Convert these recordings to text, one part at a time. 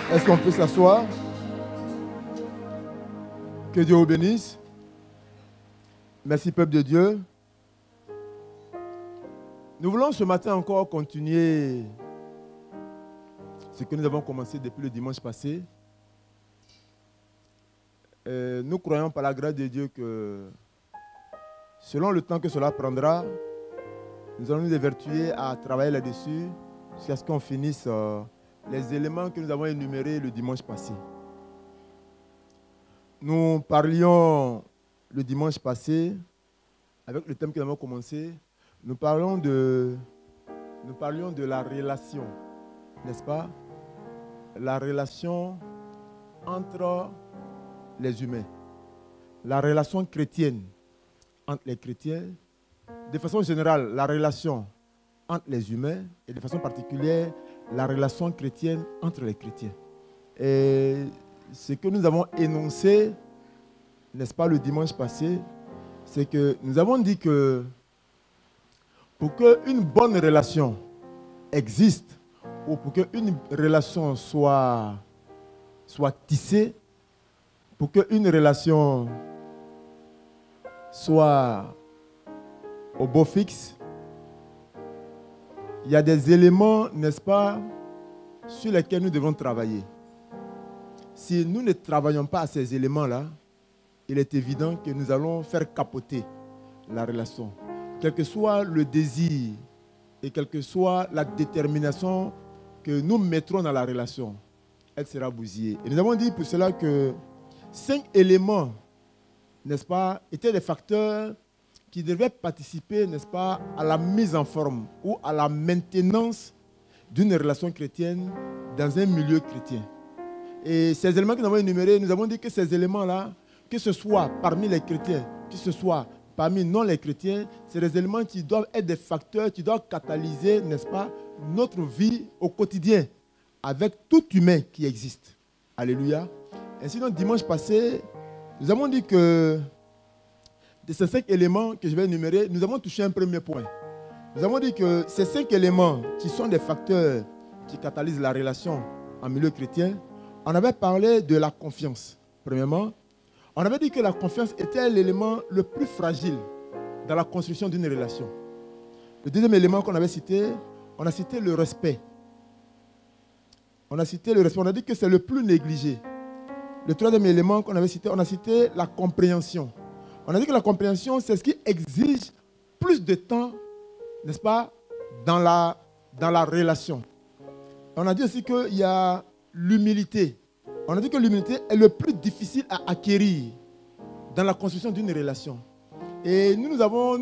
Est-ce qu'on peut s'asseoir? Que Dieu vous bénisse. Merci, peuple de Dieu. Nous voulons ce matin encore continuer ce que nous avons commencé depuis le dimanche passé. Nous croyons par la grâce de Dieu que selon le temps que cela prendra, nous allons nous évertuer à travailler là-dessus jusqu'à ce qu'on finisse les éléments que nous avons énumérés le dimanche passé. Nous parlions le dimanche passé, avec le thème que nous avons commencé, nous parlions de la relation, n'est-ce pas? La relation entre les humains, la relation chrétienne entre les chrétiens, de façon générale, la relation entre les humains et de façon particulière, la relation chrétienne entre les chrétiens. Et ce que nous avons énoncé, n'est-ce pas, le dimanche passé, c'est que nous avons dit que pour qu'une bonne relation existe, ou pour qu'une relation soit tissée, pour qu'une relation soit au beau fixe, il y a des éléments, n'est-ce pas, sur lesquels nous devons travailler. Si nous ne travaillons pas à ces éléments-là, il est évident que nous allons faire capoter la relation. Quel que soit le désir et quelle que soit la détermination que nous mettrons dans la relation, elle sera bousillée. Et nous avons dit pour cela que 5 éléments, n'est-ce pas, étaient des facteurs qui devaient participer, n'est-ce pas, à la mise en forme ou à la maintenance d'une relation chrétienne dans un milieu chrétien. Et ces éléments que nous avons énumérés, nous avons dit que ces éléments-là, que ce soit parmi les chrétiens, que ce soit parmi non les chrétiens, c'est des éléments qui doivent être des facteurs, qui doivent catalyser, n'est-ce pas, notre vie au quotidien, avec tout humain qui existe. Alléluia. Ainsi donc, dimanche passé, nous avons dit que de ces 5 éléments que je vais énumérer, nous avons touché un premier point. Nous avons dit que ces 5 éléments qui sont des facteurs qui catalysent la relation en milieu chrétien, on avait parlé de la confiance, premièrement. On avait dit que la confiance était l'élément le plus fragile dans la construction d'une relation. Le deuxième élément qu'on avait cité, on a cité le respect. On a cité le respect, on a dit que c'est le plus négligé. Le troisième élément qu'on avait cité, on a cité la compréhension. On a dit que la compréhension, c'est ce qui exige plus de temps, n'est-ce pas, dans la relation. On a dit aussi qu'il y a l'humilité. On a dit que l'humilité est le plus difficile à acquérir dans la construction d'une relation. Et nous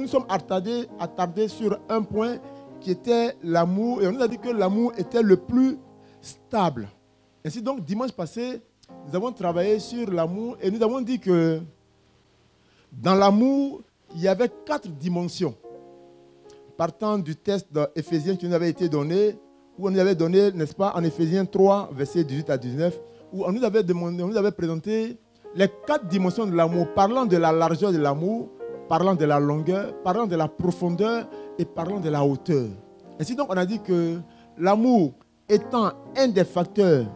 sommes attardés sur un point qui était l'amour. Et on nous a dit que l'amour était le plus stable. Ainsi donc, dimanche passé, nous avons travaillé sur l'amour et nous avons dit que dans l'amour, il y avait 4 dimensions. Partant du test d'Éphésiens qui nous avait été donné, où on nous avait donné, n'est-ce pas, en Éphésiens 3, versets 18 à 19, où on nous avait présenté les 4 dimensions de l'amour, parlant de la largeur de l'amour, parlant de la longueur, parlant de la profondeur et parlant de la hauteur. Ainsi donc, on a dit que l'amour étant un des facteurs,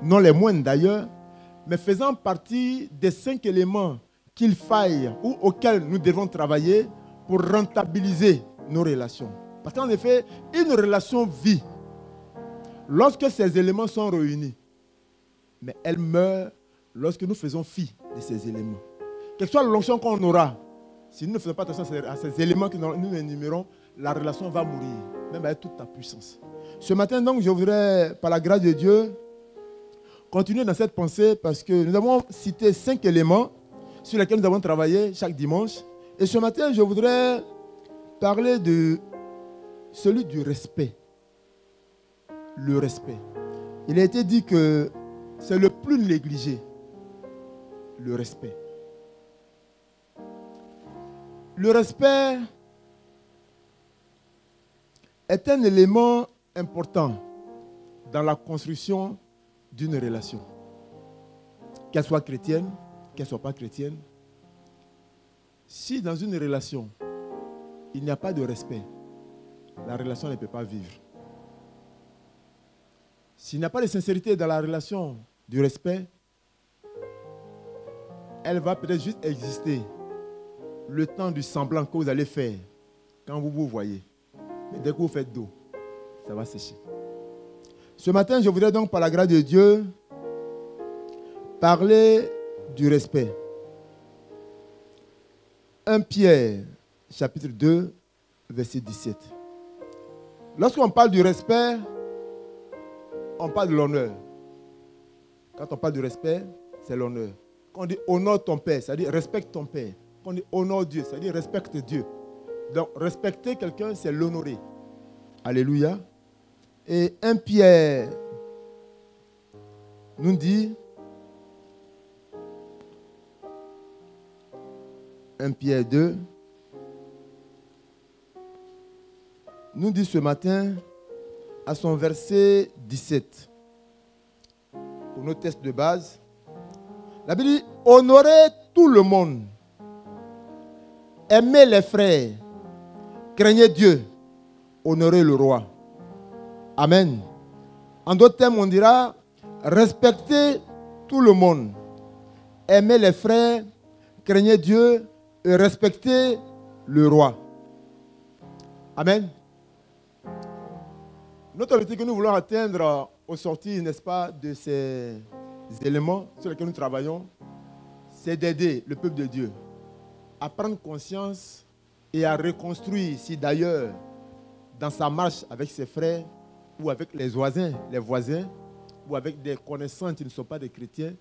non les moindres d'ailleurs, mais faisant partie des 5 éléments qu'il faille ou auxquels nous devons travailler pour rentabiliser nos relations. Parce qu'en effet, une relation vit lorsque ces éléments sont réunis. Mais elle meurt lorsque nous faisons fi de ces éléments. Quelle que soit l'onction qu'on aura, si nous ne faisons pas attention à ces éléments que nous énumérons, la relation va mourir, même avec toute ta puissance. Ce matin, donc, je voudrais, par la grâce de Dieu, continuer dans cette pensée parce que nous avons cité 5 éléments sur lesquels nous avons travaillé chaque dimanche. Et ce matin, je voudrais parler de celui du respect. Le respect. Il a été dit que c'est le plus négligé. Le respect. Le respect est un élément important dans la construction d'une relation. Qu'elle soit chrétienne, qu'elle ne soit pas chrétienne. Si dans une relation, il n'y a pas de respect, la relation ne peut pas vivre. S'il n'y a pas de sincérité dans la relation du respect, elle va peut-être juste exister le temps du semblant que vous allez faire quand vous vous voyez. Mais dès que vous faites dos, ça va sécher. Ce matin, je voudrais donc, par la grâce de Dieu, parler du respect. 1 Pierre, chapitre 2, verset 17. Lorsqu'on parle du respect, on parle de l'honneur. Quand on parle du respect, c'est l'honneur. Quand on dit honore ton père, c'est-à-dire respecte ton père. Quand on dit honore Dieu, c'est-à-dire respecte Dieu. Donc respecter quelqu'un, c'est l'honorer. Alléluia. Et 1 Pierre nous dit, 1 Pierre 2, nous dit ce matin, à son verset 17, pour nos tests de base, la Bible dit, honorez tout le monde, aimez les frères, craignez Dieu, honorez le roi. Amen. En d'autres termes, on dira, respectez tout le monde, aimez les frères, craignez Dieu et respectez le roi. Amen. Notre objectif que nous voulons atteindre au sortir, n'est-ce pas, de ces éléments sur lesquels nous travaillons, c'est d'aider le peuple de Dieu à prendre conscience et à reconstruire, si d'ailleurs, dans sa marche avec ses frères ou avec les voisins ou avec des connaissances qui ne sont pas des chrétiens,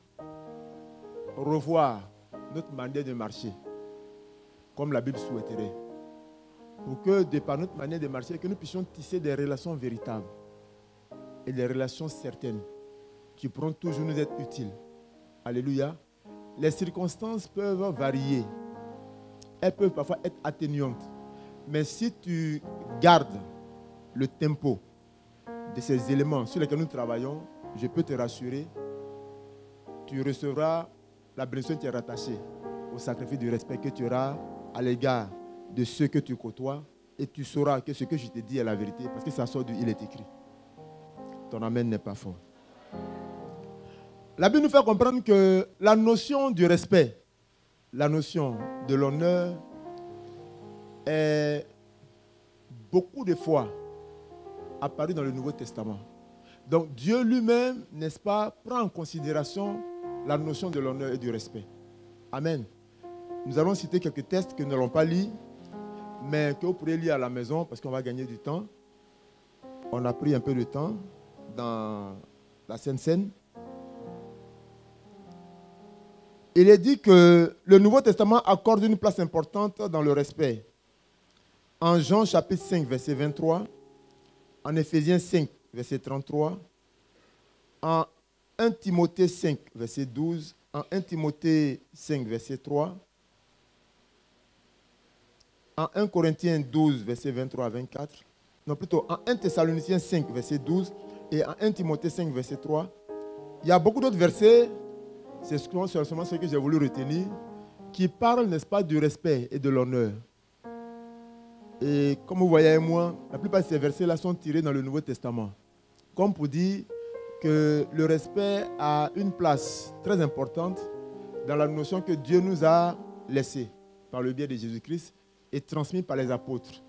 revoir notre manière de marcher comme la Bible souhaiterait. Pour que, de par notre manière de marcher, que nous puissions tisser des relations véritables et des relations certaines qui pourront toujours nous être utiles. Alléluia. Les circonstances peuvent varier. Elles peuvent parfois être atténuantes. Mais si tu gardes le tempo de ces éléments sur lesquels nous travaillons, je peux te rassurer, tu recevras la bénédiction qui est rattachée au sacrifice du respect que tu auras à l'égard de ceux que tu côtoies, et tu sauras que ce que je te dis est la vérité, parce que ça sort du « il est écrit ». Ton amen n'est pas fort. La Bible nous fait comprendre que la notion du respect, la notion de l'honneur est beaucoup de fois apparue dans le Nouveau Testament. Donc Dieu lui-même, n'est-ce pas, prend en considération la notion de l'honneur et du respect. Amen. Nous allons citer quelques textes que nous n'allons pas lire, mais que vous pourrez lire à la maison parce qu'on va gagner du temps. On a pris un peu de temps dans la Sainte Seine. Il est dit que le Nouveau Testament accorde une place importante dans le respect. En Jean chapitre 5, verset 23, en Éphésiens 5, verset 33, en 1 Timothée 5, verset 12, en 1 Timothée 5, verset 3, en 1 Corinthiens 12, verset 23 à 24, non plutôt en 1 Thessaloniciens 5, verset 12 et en 1 Timothée 5, verset 3. Il y a beaucoup d'autres versets, c'est seulement ce que j'ai voulu retenir, qui parlent, n'est-ce pas, du respect et de l'honneur. Et comme vous voyez moi, la plupart de ces versets-là sont tirés dans le Nouveau Testament. Comme pour dire que le respect a une place très importante dans la notion que Dieu nous a laissée par le biais de Jésus-Christ et transmis par les apôtres.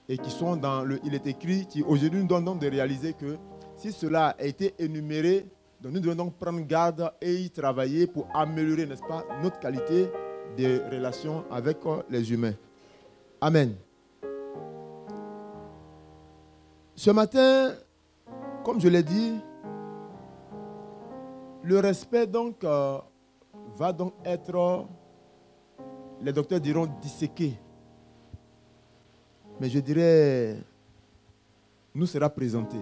Et qui sont dans le « Il est écrit » qui aujourd'hui nous donne donc de réaliser que si cela a été énuméré, donc nous devons donc prendre garde et y travailler pour améliorer, n'est-ce pas, notre qualité de relation avec les humains. Amen. Ce matin, comme je l'ai dit, le respect donc va donc être, les docteurs diront, disséqué. Mais je dirais, nous sera présenté.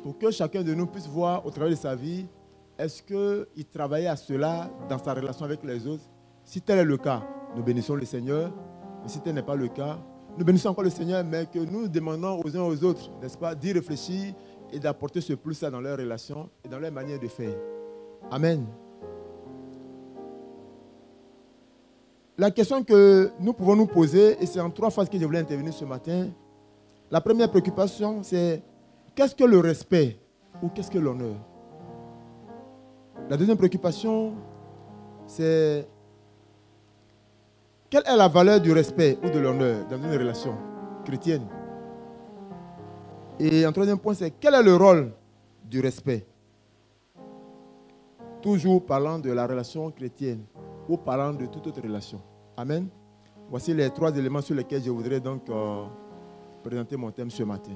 Pour que chacun de nous puisse voir au travers de sa vie, est-ce qu'il travaillait à cela dans sa relation avec les autres? Si tel est le cas, nous bénissons le Seigneur. Mais si tel n'est pas le cas, nous bénissons encore le Seigneur, mais que nous demandons aux uns aux autres, n'est-ce pas, d'y réfléchir et d'apporter ce plus-là dans leurs relations et dans leur manière de faire. Amen. La question que nous pouvons nous poser, et c'est en 3 phases que je voulais intervenir ce matin. La première préoccupation, c'est qu'est-ce que le respect ou qu'est-ce que l'honneur? La deuxième préoccupation, c'est quelle est la valeur du respect ou de l'honneur dans une relation chrétienne? Et en troisième point, c'est quel est le rôle du respect? Toujours parlant de la relation chrétienne ou parlant de toute autre relation. Amen. Voici les trois éléments sur lesquels je voudrais donc présenter mon thème ce matin.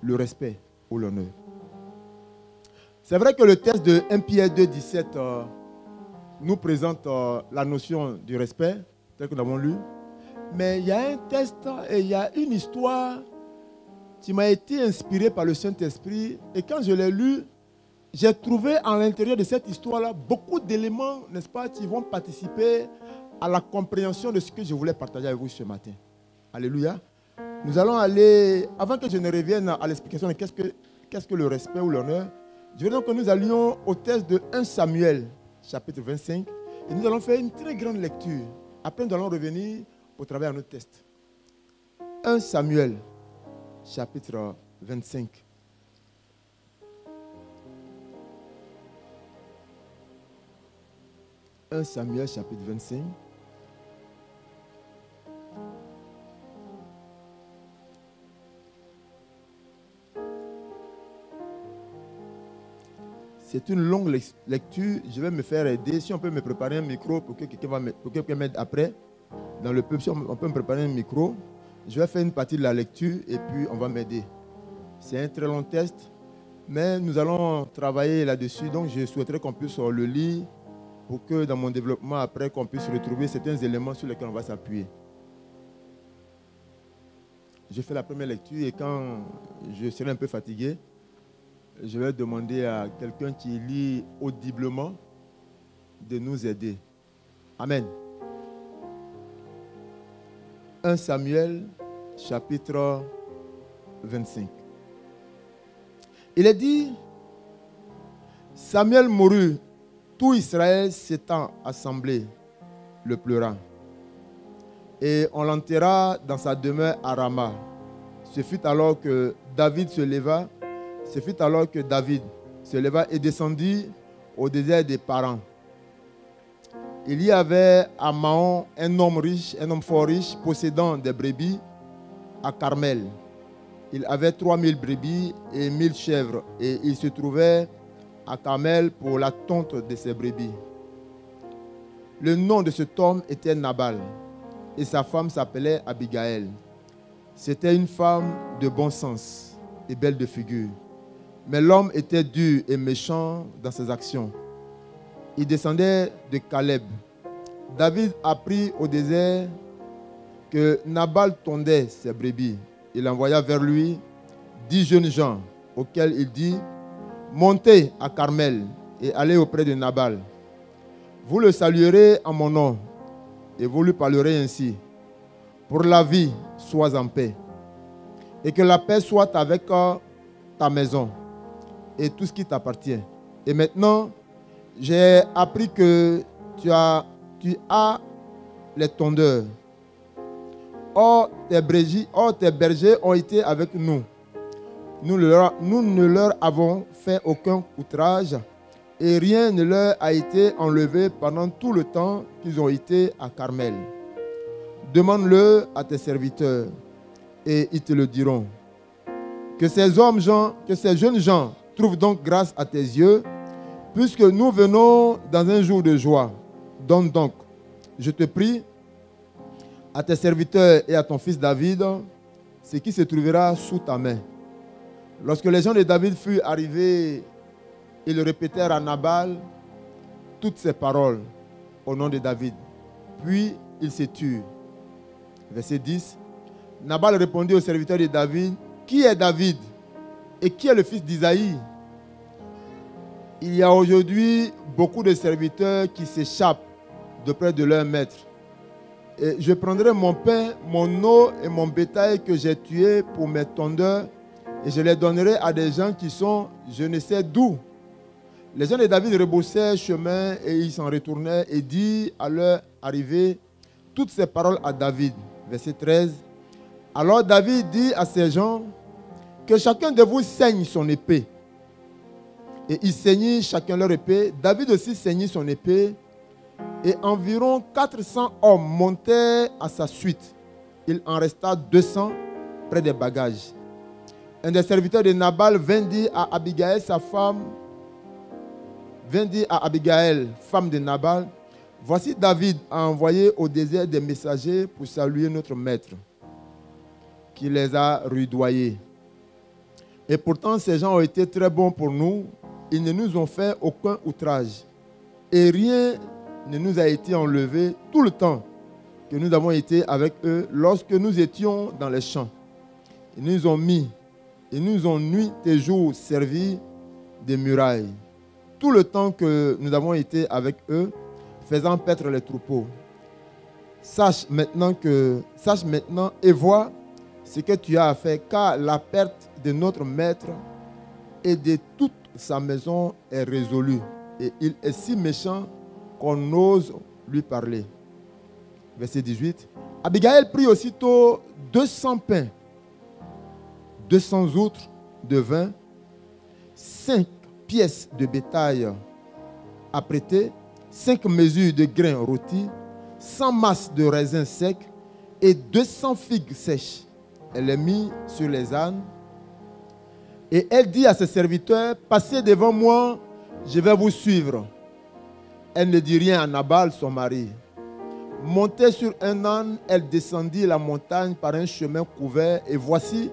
Le respect ou l'honneur. C'est vrai que le texte de 1 Pierre 2, 17 nous présente la notion du respect, tel que nous l'avons lu. Mais il y a un texte et il y a une histoire qui m'a été inspirée par le Saint-Esprit. Et quand je l'ai lu, j'ai trouvé à l'intérieur de cette histoire-là beaucoup d'éléments, n'est-ce pas, qui vont participer à la compréhension de ce que je voulais partager avec vous ce matin. Alléluia. Nous allons aller, avant que je ne revienne à l'explication de qu'est-ce que le respect ou l'honneur, je veux donc que nous allions au texte de 1 Samuel, chapitre 25, et nous allons faire une très grande lecture. Après, nous allons revenir au travers de notre texte. 1 Samuel, chapitre 25. « 1 Samuel, chapitre 25. » C'est une longue lecture. Je vais me faire aider. Si on peut me préparer un micro pour que quelqu'un m'aide après. Dans le peuple, si on peut me préparer un micro. Je vais faire une partie de la lecture et puis on va m'aider. C'est un très long texte. Mais nous allons travailler là-dessus. Donc je souhaiterais qu'on puisse le lire pour que dans mon développement après, qu'on puisse retrouver certains éléments sur lesquels on va s'appuyer. Je fais la première lecture et quand je serai un peu fatigué, je vais demander à quelqu'un qui lit audiblement de nous aider. Amen. 1 Samuel, chapitre 25. Il est dit, Samuel mourut, tout Israël s'étant assemblé, le pleurant. Et on l'enterra dans sa demeure à Rama. Ce fut alors que David se leva et descendit au désert des Parans. Il y avait à Mahon un homme fort riche, possédant des brebis à Carmel. Il avait 3000 brebis et 1000 chèvres, et il se trouvait à Carmel pour la tonte de ses brebis. Le nom de cet homme était Nabal, et sa femme s'appelait Abigail. C'était une femme de bon sens et belle de figure. Mais l'homme était dur et méchant dans ses actions. Il descendait de Caleb. David apprit au désert que Nabal tondait ses brebis. Il envoya vers lui 10 jeunes gens, auxquels il dit, « Montez à Carmel et allez auprès de Nabal. Vous le saluerez en mon nom, et vous lui parlerez ainsi. Pour la vie, sois en paix, et que la paix soit avec ta maison et tout ce qui t'appartient. Et maintenant, j'ai appris que tu as les tondeurs. Or, tes bergers ont été avec nous. Nous ne leur avons fait aucun outrage et rien ne leur a été enlevé pendant tout le temps qu'ils ont été à Carmel. Demande-le à tes serviteurs et ils te le diront. Que ces jeunes gens trouvent donc grâce à tes yeux, puisque nous venons dans un jour de joie. Donne donc, je te prie, à tes serviteurs et à ton fils David, ce qui se trouvera sous ta main. Lorsque les gens de David furent arrivés, ils répétèrent à Nabal toutes ces paroles au nom de David. Puis ils se turent. Verset 10. Nabal répondit aux serviteurs de David, « Qui est David et qui est le fils d'Isaïe? Il y a aujourd'hui beaucoup de serviteurs qui s'échappent de près de leur maître. Et je prendrai mon pain, mon eau et mon bétail que j'ai tué pour mes tondeurs et je les donnerai à des gens qui sont je ne sais d'où. » Les gens de David rebroussèrent chemin et ils s'en retournaient et dirent à leur arrivée toutes ces paroles à David. Verset 13. Alors David dit à ces gens, « Que chacun de vous saigne son épée Et ils ceignirent chacun leur épée. David aussi ceignit son épée. Et environ 400 hommes montaient à sa suite. Il en resta 200 près des bagages. Un des serviteurs de Nabal vint dire à Abigail, sa femme, femme de Nabal, voici David a envoyé au désert des messagers pour saluer notre maître, qui les a rudoyés. Et pourtant, ces gens ont été très bons pour nous. Ils ne nous ont fait aucun outrage. Et rien ne nous a été enlevé tout le temps que nous avons été avec eux lorsque nous étions dans les champs. Ils nous ont mis, ils nous ont nuit et jour servi des murailles. Tout le temps que nous avons été avec eux, faisant paître les troupeaux. Sache maintenant et vois ce que tu as à faire, car la perte de notre maître et de toute sa maison est résolue. Et il est si méchant qu'on ose lui parler. Verset 18. Abigail prit aussitôt 200 pains, 200 outres de vin, 5 pièces de bétail apprêtées, 5 mesures de grains rôtis, 100 masses de raisins secs et 200 figues sèches. Elle les mit sur les ânes. Et elle dit à ses serviteurs, passez devant moi, je vais vous suivre. Elle ne dit rien à Nabal, son mari. Montée sur un âne, elle descendit la montagne par un chemin couvert. Et voici,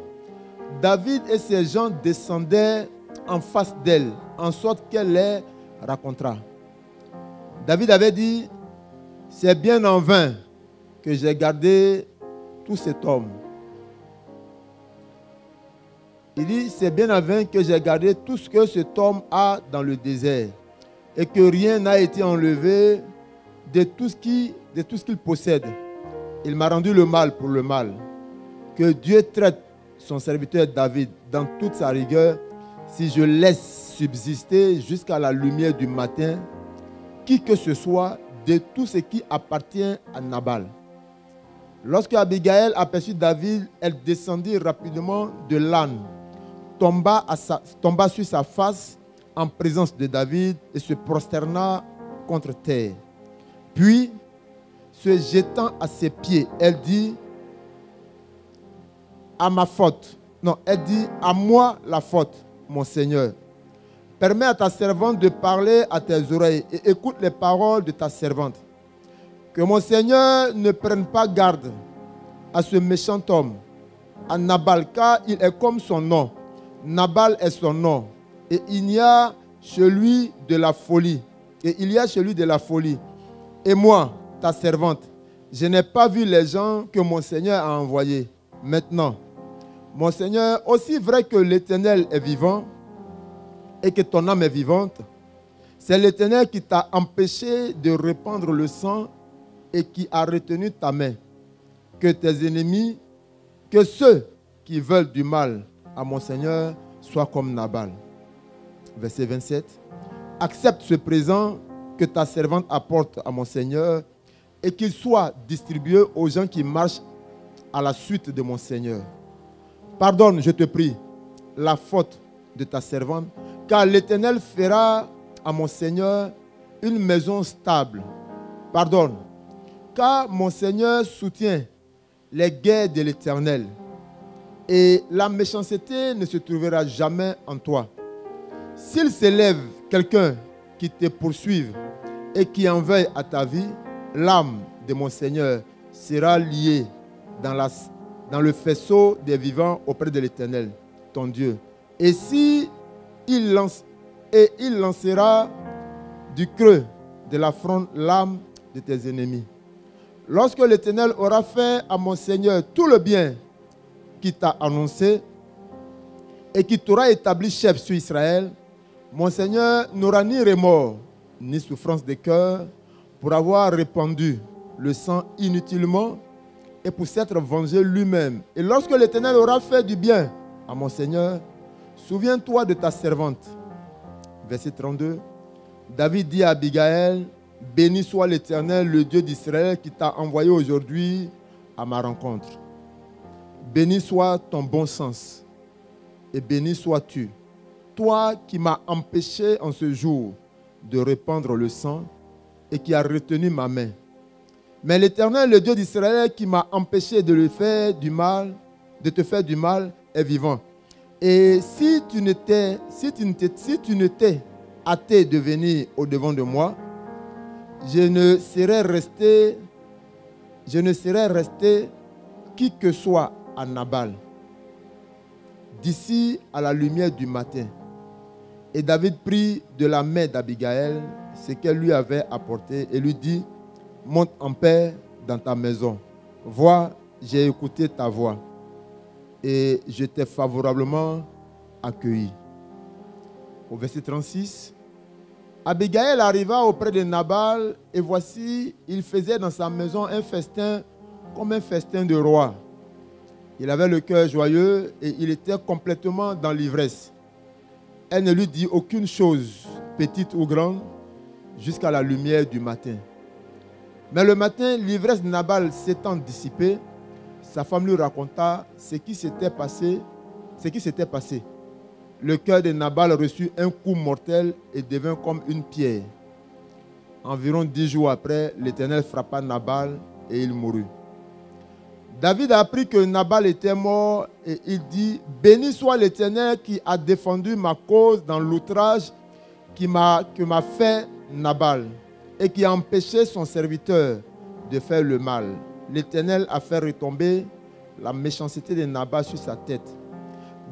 David et ses gens descendaient en face d'elle, en sorte qu'elle les rencontra. David avait dit, c'est bien en vain que j'ai gardé tout cet homme. Il dit, c'est bien en vain que j'ai gardé tout ce que cet homme a dans le désert et que rien n'a été enlevé de tout ce qu'il possède. Il m'a rendu le mal pour le mal. Que Dieu traite son serviteur David dans toute sa rigueur si je laisse subsister jusqu'à la lumière du matin qui que ce soit de tout ce qui appartient à Nabal. Lorsque Abigail aperçut David, elle descendit rapidement de l'âne, tomba sur sa face en présence de David et se prosterna contre terre. Puis, se jetant à ses pieds, elle dit, à moi la faute, mon Seigneur. Permets à ta servante de parler à tes oreilles et écoute les paroles de ta servante. Que mon Seigneur ne prenne pas garde à ce méchant homme, à Nabal, car il est comme son nom. Nabal est son nom. Et il y a celui de la folie. Et moi, ta servante, je n'ai pas vu les gens que mon Seigneur a envoyés. Maintenant, mon Seigneur, aussi vrai que l'Éternel est vivant et que ton âme est vivante, c'est l'Éternel qui t'a empêché de répandre le sang et qui a retenu ta main. Que tes ennemis, que ceux qui veulent du mal à mon Seigneur soient comme Nabal. Verset 27. Accepte ce présent que ta servante apporte à mon Seigneur et qu'il soit distribué aux gens qui marchent à la suite de mon Seigneur. Pardonne, je te prie, la faute de ta servante, car l'Éternel fera à mon Seigneur une maison stable. Pardonne, car mon Seigneur soutient les guerres de l'Éternel et la méchanceté ne se trouvera jamais en toi. S'il s'élève quelqu'un qui te poursuive et qui en veuille à ta vie, l'âme de mon Seigneur sera liée dans le faisceau des vivants auprès de l'Éternel, ton Dieu. Et il lancera du creux de la fronde l'âme de tes ennemis. Lorsque l'Éternel aura fait à mon Seigneur tout le bien qui t'a annoncé et qui t'aura établi chef sur Israël, mon Seigneur n'aura ni remords ni souffrance de cœur pour avoir répandu le sang inutilement et pour s'être vengé lui-même. Et lorsque l'Éternel aura fait du bien à mon Seigneur, souviens-toi de ta servante. Verset 32. David dit à Abigail, béni soit l'Éternel, le Dieu d'Israël, qui t'a envoyé aujourd'hui à ma rencontre. Béni soit ton bon sens et béni sois-tu, toi qui m'as empêché en ce jour de répandre le sang et qui a retenu ma main. Mais l'Éternel, le Dieu d'Israël, qui m'a empêché de te faire du mal, est vivant. Et si tu n'étais hâté de venir au-devant de moi, je ne serais resté qui que soit à Nabal, d'ici à la lumière du matin. Et David prit de la main d'Abigaël ce qu'elle lui avait apporté et lui dit, monte en paix dans ta maison. Vois, j'ai écouté ta voix et je t'ai favorablement accueilli. Au verset 36, Abigaël arriva auprès de Nabal et voici, il faisait dans sa maison un festin comme un festin de roi. Il avait le cœur joyeux et il était complètement dans l'ivresse. Elle ne lui dit aucune chose, petite ou grande, jusqu'à la lumière du matin. Mais le matin, l'ivresse de Nabal s'étant dissipée, sa femme lui raconta ce qui s'était passé. Le cœur de Nabal reçut un coup mortel et devint comme une pierre. Environ 10 jours après, l'Éternel frappa Nabal et il mourut. David a appris que Nabal était mort et il dit, béni soit l'Éternel qui a défendu ma cause dans l'outrage que m'a fait Nabal et qui a empêché son serviteur de faire le mal. L'Éternel a fait retomber la méchanceté de Nabal sur sa tête.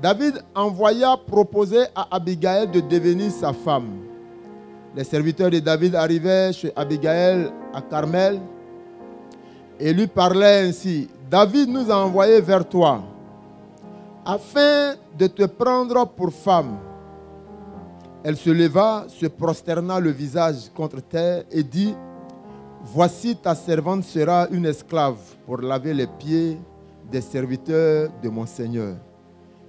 David envoya proposer à Abigaël de devenir sa femme. Les serviteurs de David arrivaient chez Abigaël à Carmel et lui parlaient ainsi. David nous a envoyés vers toi afin de te prendre pour femme. Elle se leva, se prosterna le visage contre terre et dit, voici ta servante sera une esclave pour laver les pieds des serviteurs de mon Seigneur.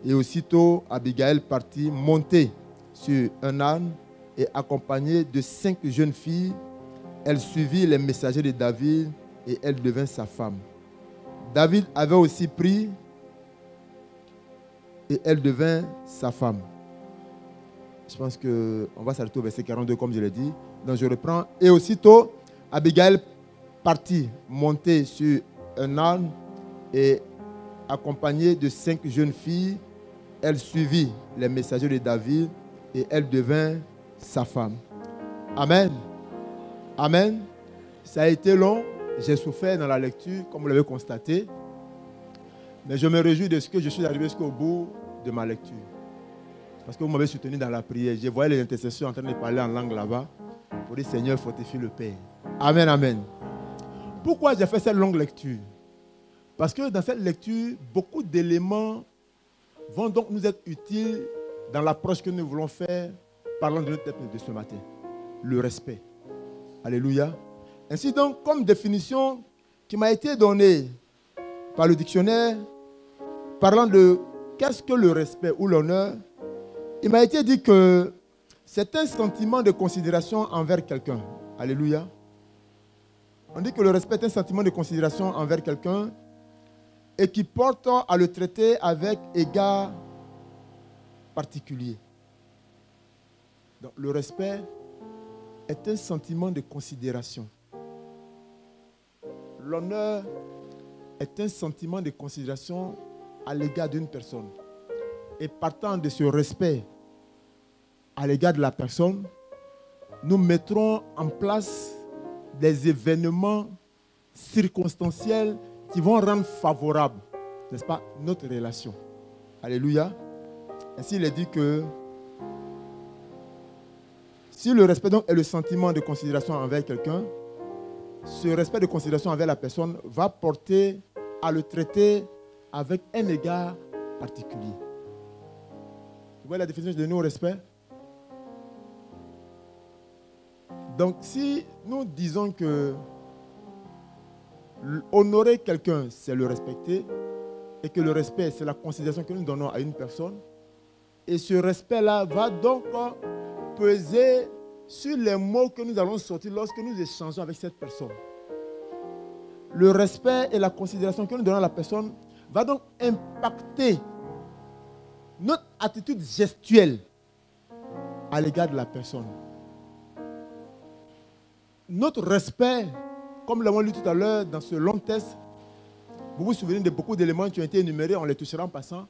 Et aussitôt Abigaël partit monter sur un âne et accompagnée de 5 jeunes filles, elle suivit les messagers de David et elle devint sa femme. David avait aussi pris et elle devint sa femme. Je pense qu'on va s'arrêter au verset 42 comme je l'ai dit. Donc je reprends. Et aussitôt, Abigaël partit monter sur un âne et accompagnée de 5 jeunes filles, elle suivit les messagers de David et elle devint sa femme. Amen. Amen. Ça a été long. J'ai souffert dans la lecture, comme vous l'avez constaté. Mais je me réjouis de ce que je suis arrivé jusqu'au bout de ma lecture. Parce que vous m'avez soutenu dans la prière. Je voyais les intercesseurs en train de parler en langue là-bas. Pour dire, Seigneur, fortifie le Père. Amen, amen. Pourquoi j'ai fait cette longue lecture? Parce que dans cette lecture, beaucoup d'éléments vont donc nous être utiles dans l'approche que nous voulons faire parlant de notre thème de ce matin. Le respect. Alléluia. Ainsi donc, comme définition qui m'a été donnée par le dictionnaire, parlant de qu'est-ce que le respect ou l'honneur, il m'a été dit que c'est un sentiment de considération envers quelqu'un. Alléluia. On dit que le respect est un sentiment de considération envers quelqu'un et qui porte à le traiter avec égard particulier. Donc, le respect est un sentiment de considération. L'honneur est un sentiment de considération à l'égard d'une personne. Et partant de ce respect à l'égard de la personne, nous mettrons en place des événements circonstanciels qui vont rendre favorable, n'est-ce pas, notre relation. Alléluia. Ainsi, il est dit que si le respect donc est le sentiment de considération envers quelqu'un, ce respect de considération envers la personne va porter à le traiter avec un égard particulier. Vous voyez la définition de nous au respect? Donc, si nous disons que honorer quelqu'un, c'est le respecter, et que le respect, c'est la considération que nous donnons à une personne, et ce respect-là va donc peser sur les mots que nous allons sortir lorsque nous échangeons avec cette personne. Le respect et la considération que nous donnons à la personne va donc impacter notre attitude gestuelle à l'égard de la personne. Notre respect, comme nous l'avons lu tout à l'heure dans ce long texte, vous vous souvenez de beaucoup d'éléments qui ont été énumérés, on les touchera en passant.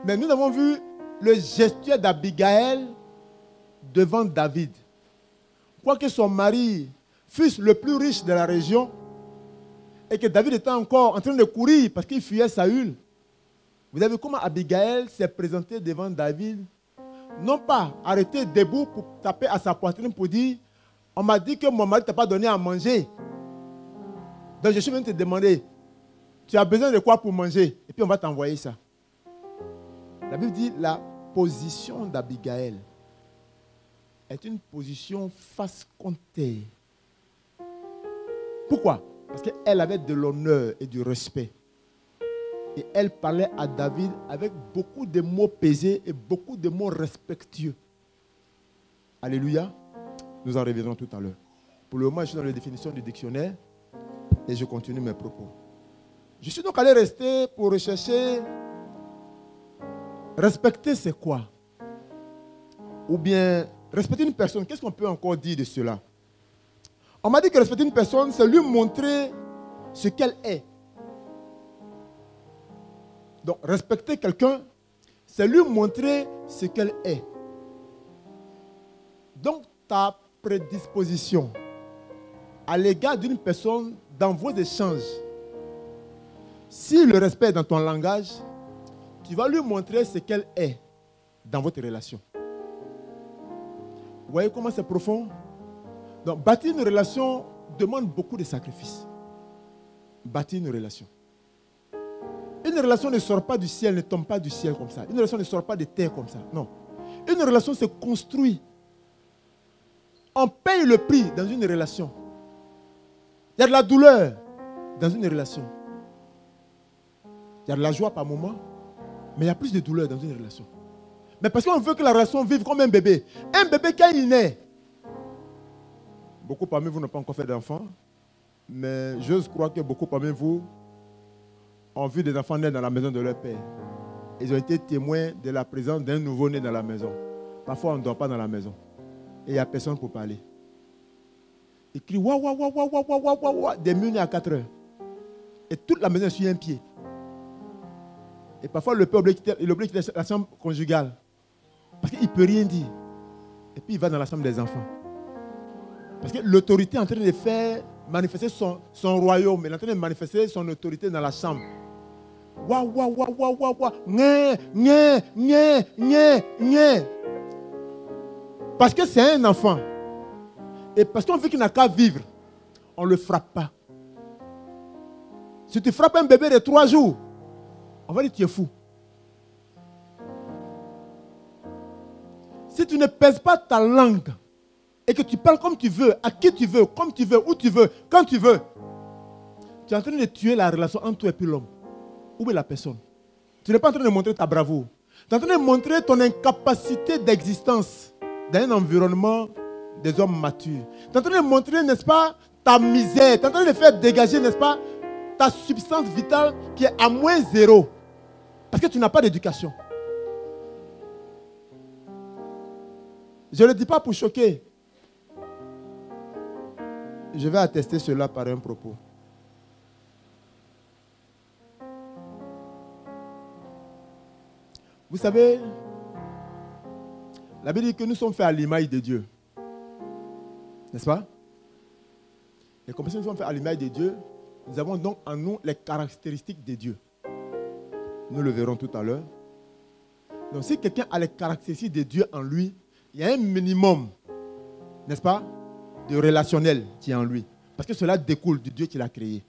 Mais nous avons vu le gestuel d'Abigail devant David. Quoique son mari fût le plus riche de la région et que David était encore en train de courir parce qu'il fuyait Saül, vous avez vu comment Abigail s'est présentée devant David, non pas arrêté debout pour taper à sa poitrine pour dire « On m'a dit que mon mari ne t'a pas donné à manger. Donc je suis venu te demander, tu as besoin de quoi pour manger? Et puis on va t'envoyer ça. » La Bible dit la position d'Abigail est une position face contre terre. Pourquoi? Parce qu'elle avait de l'honneur et du respect. Et elle parlait à David avec beaucoup de mots pesés et beaucoup de mots respectueux. Alléluia. Nous en reviendrons tout à l'heure. Pour le moment, je suis dans la définition du dictionnaire et je continue mes propos. Je suis donc allé rester pour rechercher respecter c'est quoi? Ou bien respecter une personne, qu'est-ce qu'on peut encore dire de cela? On m'a dit que respecter une personne, c'est lui montrer ce qu'elle est. Donc, respecter quelqu'un, c'est lui montrer ce qu'elle est. Donc, ta prédisposition à l'égard d'une personne dans vos échanges, si le respect est dans ton langage, tu vas lui montrer ce qu'elle est dans votre relation. Vous voyez comment c'est profond? Donc, bâtir une relation demande beaucoup de sacrifices. Bâtir une relation. Une relation ne sort pas du ciel, ne tombe pas du ciel comme ça. Une relation ne sort pas de terre comme ça. Non. Une relation se construit. On paye le prix dans une relation. Il y a de la douleur dans une relation. Il y a de la joie par moment, mais il y a plus de douleur dans une relation. Mais parce qu'on veut que la relation vive comme un bébé. Un bébé quand il naît. Beaucoup parmi vous n'ont pas encore fait d'enfants, mais j'ose croire que beaucoup parmi vous ont vu des enfants naître dans la maison de leur père. Ils ont été témoins de la présence d'un nouveau-né dans la maison. Parfois, on ne dort pas dans la maison. Et il n'y a personne pour parler. Ils crient waouh, waouh, waouh, waouh, waouh, waouh, waouh, waouh, des minutes à 4 heures. Et toute la maison est sur un pied. Et parfois, le père il oblige quitter la chambre conjugale. Parce qu'il ne peut rien dire. Et puis, il va dans la chambre des enfants. Parce que l'autorité est en train de faire manifester son royaume. Elle est en train de manifester son autorité dans la chambre. Waouh, waouh, waouh, waouh, waouh, waouh. Nye, nye, nye, nye, nye. Parce que c'est un enfant. Et parce qu'on veut qu'il n'a qu'à vivre, on ne le frappe pas. Si tu frappes un bébé de 3 jours, on va dire que tu es fou. Si tu ne pèses pas ta langue et que tu parles comme tu veux, à qui tu veux, comme tu veux, où tu veux, quand tu veux, tu es en train de tuer la relation entre toi et puis l'homme. Où est la personne? Tu n'es pas en train de montrer ta bravoure. Tu es en train de montrer ton incapacité d'existence dans un environnement des hommes matures. Tu es en train de montrer, n'est-ce pas, ta misère. Tu es en train de faire dégager, n'est-ce pas, ta substance vitale qui est à -0. Parce que tu n'as pas d'éducation. Je ne le dis pas pour choquer. Je vais attester cela par un propos. Vous savez, la Bible dit que nous sommes faits à l'image de Dieu. N'est-ce pas? Et comme nous sommes faits à l'image de Dieu, nous avons donc en nous les caractéristiques de Dieu. Nous le verrons tout à l'heure. Donc si quelqu'un a les caractéristiques de Dieu en lui, il y a un minimum, n'est-ce pas, de relationnel qui est en lui. Parce que cela découle du Dieu qui l'a créé.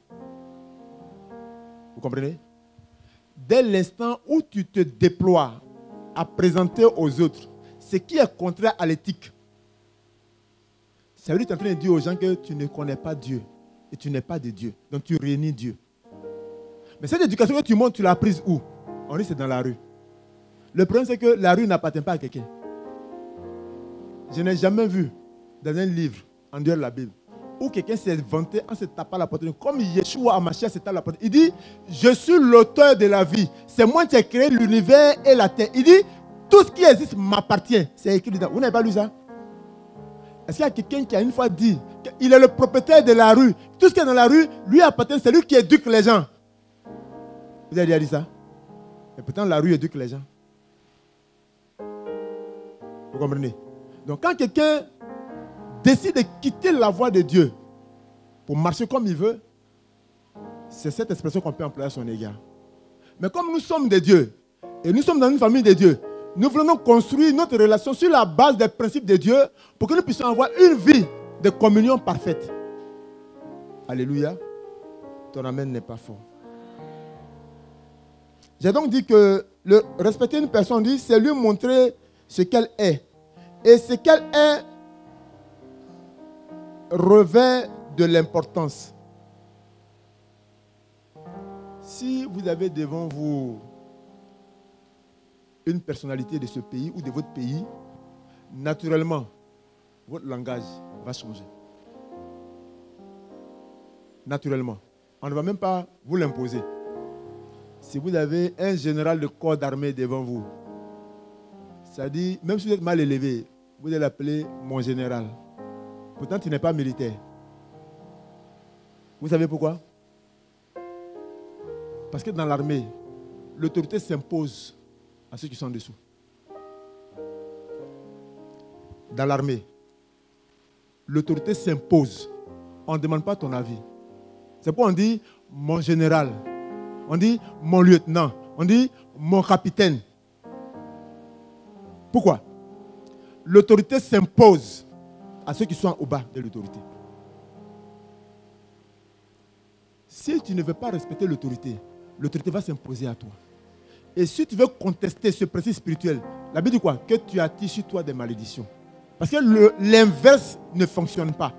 Vous comprenez? Dès l'instant où tu te déploies à présenter aux autres ce qui est contraire à l'éthique, ça veut dire que tu es en train de dire aux gens que tu ne connais pas Dieu et tu n'es pas de Dieu. Donc tu réunis Dieu. Mais cette éducation que tu montres, tu l'as prise où? On dit que c'est dans la rue. Le problème, c'est que la rue n'appartient pas à quelqu'un. Je n'ai jamais vu dans un livre, en dehors de la Bible, où quelqu'un s'est vanté en se tapant la poitrine, comme Yeshua Hamashiach se tape la poitrine. Il dit, je suis l'auteur de la vie. C'est moi qui ai créé l'univers et la terre. Il dit, Tout ce qui existe m'appartient. C'est écrit dedans. Vous n'avez pas lu ça? Est-ce qu'il y a quelqu'un qui a une fois dit qu'il est le propriétaire de la rue? Tout ce qui est dans la rue lui appartient. C'est lui qui éduque les gens. Vous avez déjà dit ça? Et pourtant, la rue éduque les gens. Vous comprenez? Donc, quand quelqu'un décide de quitter la voie de Dieu pour marcher comme il veut, c'est cette expression qu'on peut employer à son égard. Mais comme nous sommes de Dieu, et nous sommes dans une famille de Dieu, nous voulons construire notre relation sur la base des principes de Dieu pour que nous puissions avoir une vie de communion parfaite. Alléluia. Ton amen n'est pas fort. J'ai donc dit que respecter une personne, c'est lui montrer ce qu'elle est. Et ce qu'elle est revêt de l'importance. Si vous avez devant vous une personnalité de ce pays ou de votre pays, naturellement, votre langage va changer. Naturellement. On ne va même pas vous l'imposer. Si vous avez un général de corps d'armée devant vous, ça dit, même si vous êtes mal élevé, vous allez l'appeler mon général. Pourtant, tu n'es pas militaire. Vous savez pourquoi? Parce que dans l'armée, l'autorité s'impose à ceux qui sont en dessous. Dans l'armée, l'autorité s'impose. On ne demande pas ton avis. C'est pourquoi on dit mon général, on dit mon lieutenant, on dit mon capitaine. Pourquoi? L'autorité s'impose à ceux qui sont au bas de l'autorité. Si tu ne veux pas respecter l'autorité, l'autorité va s'imposer à toi. Et si tu veux contester ce principe spirituel, la Bible dit quoi? Que tu attires sur toi des malédictions. Parce que l'inverse ne fonctionne pas.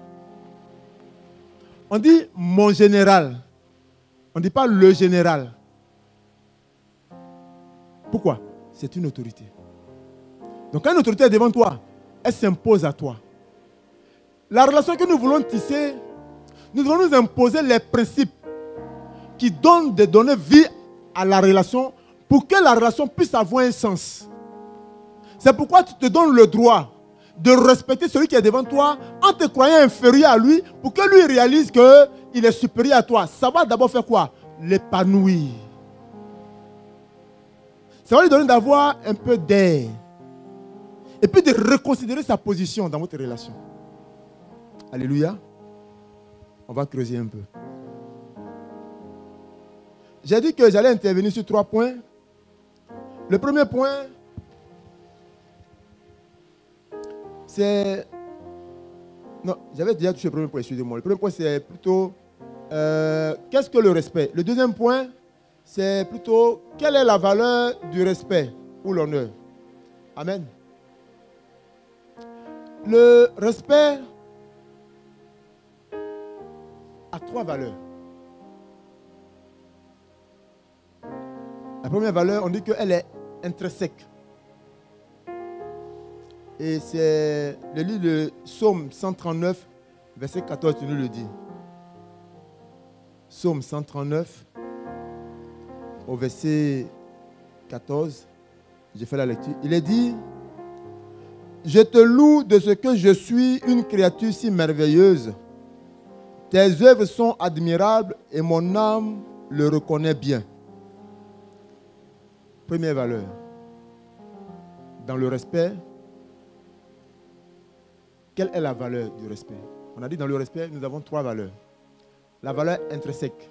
On dit mon général. On ne dit pas le général. Pourquoi? C'est une autorité. Donc quand une autorité est devant toi, elle s'impose à toi. La relation que nous voulons tisser, nous devons nous imposer les principes qui donnent de donner vie à la relation pour que la relation puisse avoir un sens. C'est pourquoi tu te donnes le droit de respecter celui qui est devant toi en te croyant inférieur à lui pour que lui réalise qu'il est supérieur à toi. Ça va d'abord faire quoi? L'épanouir. Ça va lui donner d'avoir un peu d'air. Et puis de reconsidérer sa position dans votre relation. Alléluia. On va creuser un peu. J'ai dit que j'allais intervenir sur 3 points. Le premier point, c'est... Non, j'avais déjà touché le premier point, excusez-moi. Le premier point, c'est plutôt... qu'est-ce que le respect? Le deuxième point, c'est plutôt... Quelle est la valeur du respect ou l'honneur? Amen. Le respect a 3 valeurs. La première valeur, on dit qu'elle est intrinsèque. Et c'est le livre de Psaume 139, verset 14, tu nous le dis. Psaume 139, au verset 14, j'ai fait la lecture. Il est dit, « Je te loue de ce que je suis une créature si merveilleuse. Tes œuvres sont admirables et mon âme le reconnaît bien. » Première valeur. Dans le respect, quelle est la valeur du respect? On a dit dans le respect, nous avons 3 valeurs. La valeur intrinsèque.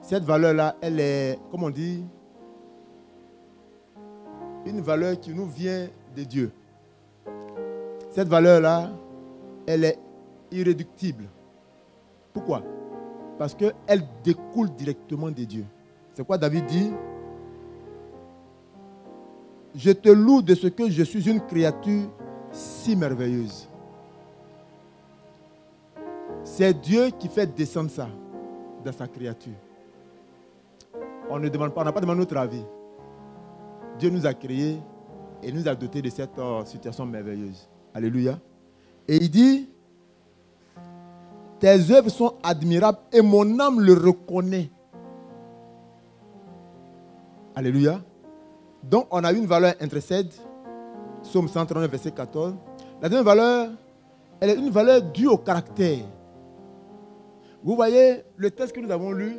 Cette valeur-là, elle est, comme on dit, une valeur qui nous vient de Dieu. Cette valeur-là, elle est irréductible. Pourquoi? Parce qu'elle découle directement de Dieu. C'est quoi David dit? Je te loue de ce que je suis une créature si merveilleuse. C'est Dieu qui fait descendre ça dans sa créature. On ne demande pas, on n'a pas demandé notre avis. Dieu nous a créés et nous a dotés de cette situation merveilleuse. Alléluia. Et il dit, tes œuvres sont admirables et mon âme le reconnaît. Alléluia. Donc on a une valeur intrinsèque Psaume 139, verset 14. La deuxième valeur, elle est une valeur due au caractère. Vous voyez le texte que nous avons lu,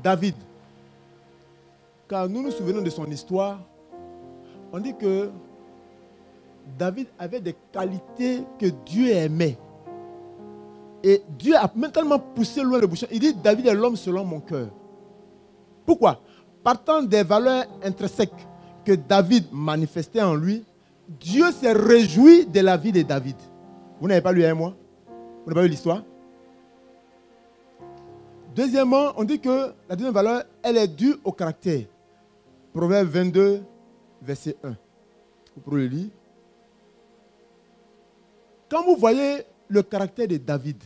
David. Quand nous nous souvenons de son histoire, on dit que David avait des qualités que Dieu aimait. Et Dieu a même tellement poussé loin le bouchon. Il dit, David est l'homme selon mon cœur. Pourquoi? Partant des valeurs intrinsèques que David manifestait en lui, Dieu s'est réjoui de la vie de David. Vous n'avez pas lu avec moi? Vous n'avez pas lu l'histoire? Deuxièmement, on dit que la deuxième valeur, elle est due au caractère. Proverbe 22, verset 1. Vous pouvez le lire. Quand vous voyez le caractère de David,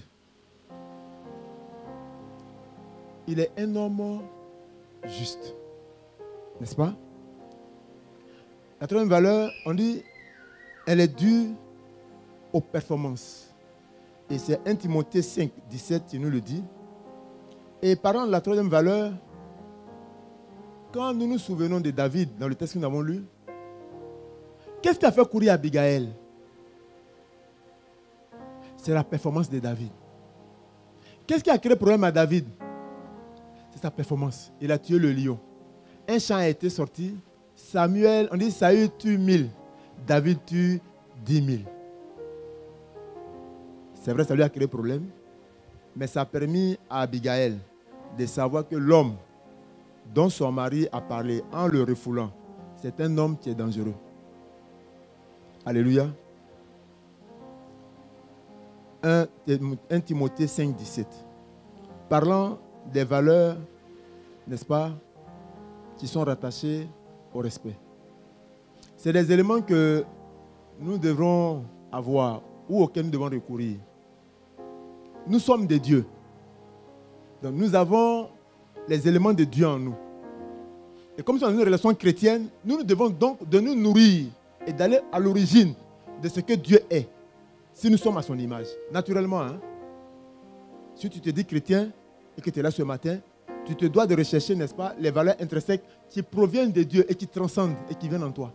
il est un homme juste. N'est-ce pas? La troisième valeur, on dit, elle est due aux performances. Et c'est 1 Timothée 5, 17 qui nous le dit. Et parlant de la troisième valeur, quand nous nous souvenons de David dans le texte que nous avons lu, qu'est-ce qui a fait courir Abigail? C'est la performance de David. Qu'est-ce qui a créé le problème à David? C'est sa performance. Il a tué le lion. Un chant a été sorti. Samuel, on dit Saül tue 1000. David tue 10 000. C'est vrai, ça lui a créé problème. Mais ça a permis à Abigail de savoir que l'homme dont son mari a parlé en le refoulant, c'est un homme qui est dangereux. Alléluia. 1 Timothée 5, 17. Parlant des valeurs, n'est-ce pas, qui sont rattachées au respect. C'est des éléments que nous devrons avoir ou auxquels nous devons recourir. Nous sommes des dieux. Donc nous avons les éléments de Dieu en nous. Et comme c'est dans une relation chrétienne, nous devons donc de nous nourrir et d'aller à l'origine de ce que Dieu est. Si nous sommes à son image, naturellement, hein? Si tu te dis chrétien et que tu es là ce matin, tu te dois de rechercher, n'est-ce pas, les valeurs intrinsèques qui proviennent de Dieu et qui transcendent et qui viennent en toi.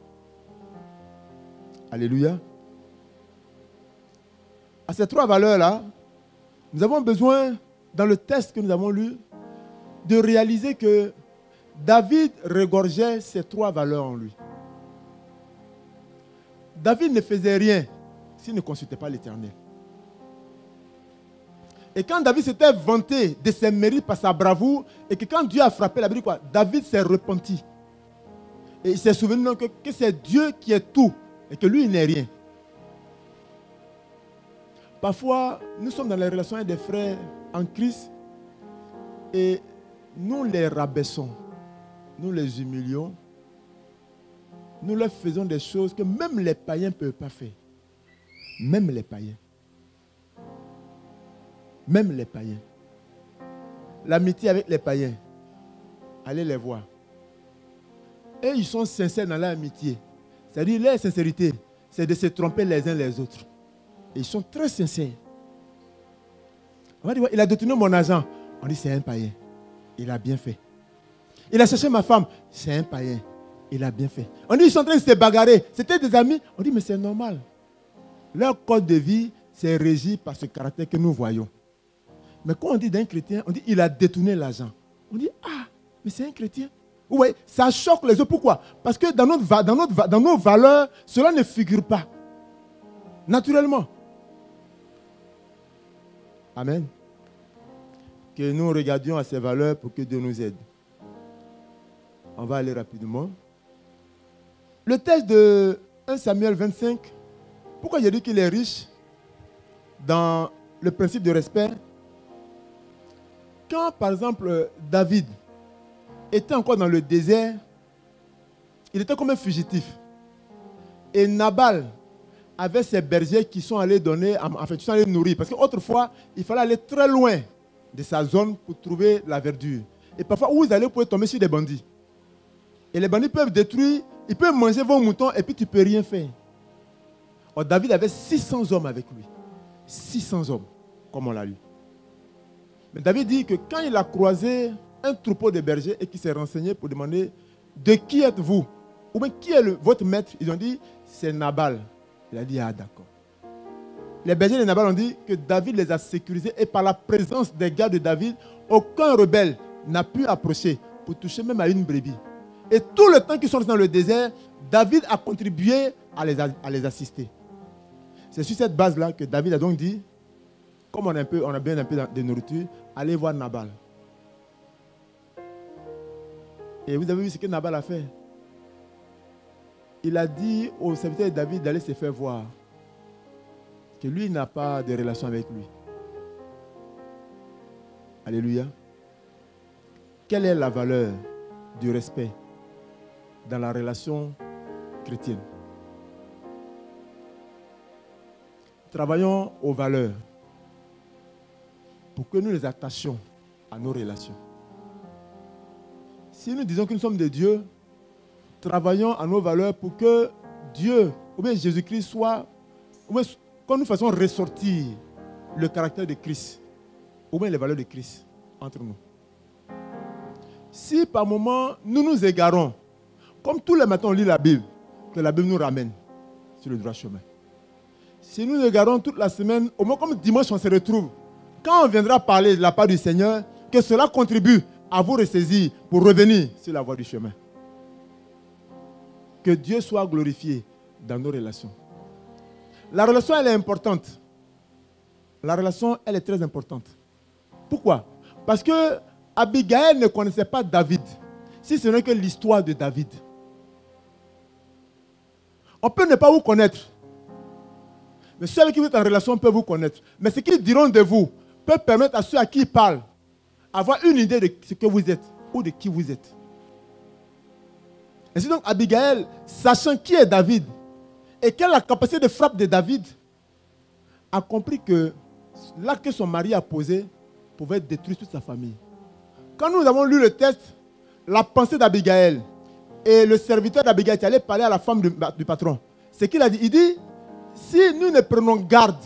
Alléluia. À ces trois valeurs-là, nous avons besoin, dans le texte que nous avons lu, de réaliser que David regorgeait ces trois valeurs en lui. David ne faisait rien s'il ne consultait pas l'Éternel. Et quand David s'était vanté de ses mérites par sa bravoure, et que quand Dieu a frappé, la Bible dit quoi? David s'est repenti. Et il s'est souvenu que c'est Dieu qui est tout, et que lui, il n'est rien. Parfois, nous sommes dans les relations avec des frères en Christ, et nous les rabaissons, nous les humilions, nous leur faisons des choses que même les païens ne peuvent pas faire. Même les païens. Même les païens. L'amitié avec les païens, allez les voir. Et ils sont sincères dans leur amitié. C'est-à-dire, leur sincérité, c'est de se tromper les uns les autres. Et ils sont très sincères. On va dire, il a détourné mon argent. On dit, c'est un païen. Il a bien fait. Il a cherché ma femme. C'est un païen. Il a bien fait. On dit, ils sont en train de se bagarrer. C'était des amis. On dit, mais c'est normal. Leur code de vie, c'est régi par ce caractère que nous voyons. Mais quand on dit d'un chrétien, on dit, il a détourné l'argent. On dit, ah, mais c'est un chrétien. Oui, ça choque les autres. Pourquoi? Parce que dans nos valeurs, cela ne figure pas. Naturellement. Amen. Que nous regardions à ces valeurs pour que Dieu nous aide. On va aller rapidement. Le texte de 1 Samuel 25, pourquoi j'ai dit qu'il est riche dans le principe de respect? Quand, par exemple, David était encore dans le désert, il était comme un fugitif. Et Nabal avait ses bergers qui sont allés donner, enfin, qui sont allés nourrir. Parce qu'autrefois, il fallait aller très loin de sa zone pour trouver la verdure. Et parfois, où vous allez, vous pouvez tomber sur des bandits. Et les bandits peuvent détruire, ils peuvent manger vos moutons et puis tu ne peux rien faire. Or, David avait 600 hommes avec lui. 600 hommes, comme on l'a lu. Mais David dit que quand il a croisé un troupeau de bergers et qu'il s'est renseigné pour demander de qui êtes-vous, ou bien qui est votre maître? Ils ont dit, c'est Nabal. Il a dit, ah d'accord. Les bergers de Nabal ont dit que David les a sécurisés et par la présence des gars de David, aucun rebelle n'a pu approcher pour toucher même à une brebis. Et tout le temps qu'ils sont restés dans le désert, David a contribué à les assister. C'est sur cette base-là que David a donc dit, comme on a bien un peu de nourriture, allez voir Nabal. Et vous avez vu ce que Nabal a fait. Il a dit au serviteur de David d'aller se faire voir. Que lui n'a pas de relation avec lui. Alléluia. Quelle est la valeur du respect dans la relation chrétienne? Travaillons aux valeurs pour que nous les attachions à nos relations. Si nous disons que nous sommes de Dieu, travaillons à nos valeurs pour que Dieu, ou bien Jésus-Christ soit, ou bien quand nous faisons ressortir le caractère de Christ, ou bien les valeurs de Christ entre nous. Si par moment nous nous égarons, comme tous les matins on lit la Bible, que la Bible nous ramène sur le droit chemin. Si nous nous égarons toute la semaine, au moins comme dimanche on se retrouve, quand on viendra parler de la part du Seigneur, que cela contribue à vous ressaisir pour revenir sur la voie du chemin. Que Dieu soit glorifié dans nos relations. La relation, elle est importante. La relation, elle est très importante. Pourquoi? Parce que Abigail ne connaissait pas David, si ce n'est que l'histoire de David. On peut ne pas vous connaître, mais ceux avec qui vous êtes en relation peuvent vous connaître. Mais ce qu'ils diront de vous peut permettre à ceux à qui ils parlent d'avoir une idée de ce que vous êtes ou de qui vous êtes. Et c'est donc Abigail, sachant qui est David et quelle est la capacité de frappe de David, a compris que l'acte que son mari a posé pouvait détruire toute sa famille. Quand nous avons lu le texte, la pensée d'Abigail et le serviteur d'Abigail qui allait parler à la femme du patron, c'est qu'il a dit, il dit, si nous ne prenons garde,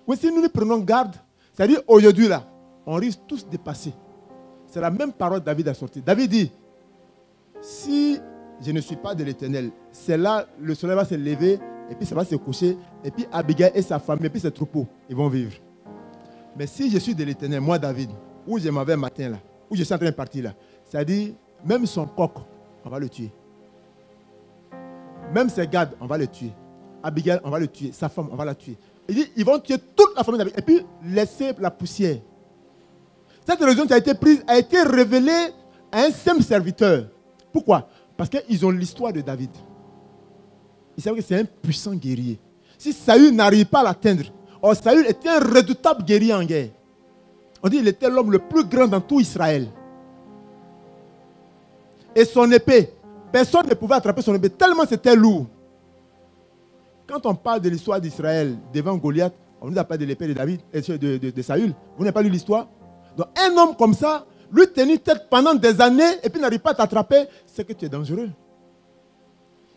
ou si nous ne prenons garde, c'est-à-dire aujourd'hui là, on risque tous de passer. C'est la même parole que David a sortie. David dit, si je ne suis pas de l'Éternel, c'est là, le soleil va se lever, et puis ça va se coucher, et puis Abigail et sa femme, et puis ses troupeaux, ils vont vivre. Mais si je suis de l'Éternel, moi David, où je m'en vais matin là, où je suis en train de partir là, c'est-à-dire, même son coq, on va le tuer. Même ses gardes, on va le tuer. Abigail, on va le tuer. Sa femme, on va la tuer. Il dit, ils vont tuer toute la famille d'Abigail, et puis laisser la poussière. Cette religion qui a été prise a été révélée à un simple serviteur. Pourquoi? Parce qu'ils ont l'histoire de David. Ils savent que c'est un puissant guerrier. Si Saül n'arrive pas à l'atteindre, or Saül était un redoutable guerrier en guerre. On dit qu'il était l'homme le plus grand dans tout Israël. Et son épée, personne ne pouvait attraper son épée, tellement c'était lourd. Quand on parle de l'histoire d'Israël devant Goliath, on ne nous a pas de l'épée de David, de Saül. Vous n'avez pas lu l'histoire? Donc un homme comme ça, lui tenir tête pendant des années et puis n'arrive pas à t'attraper, c'est que tu es dangereux.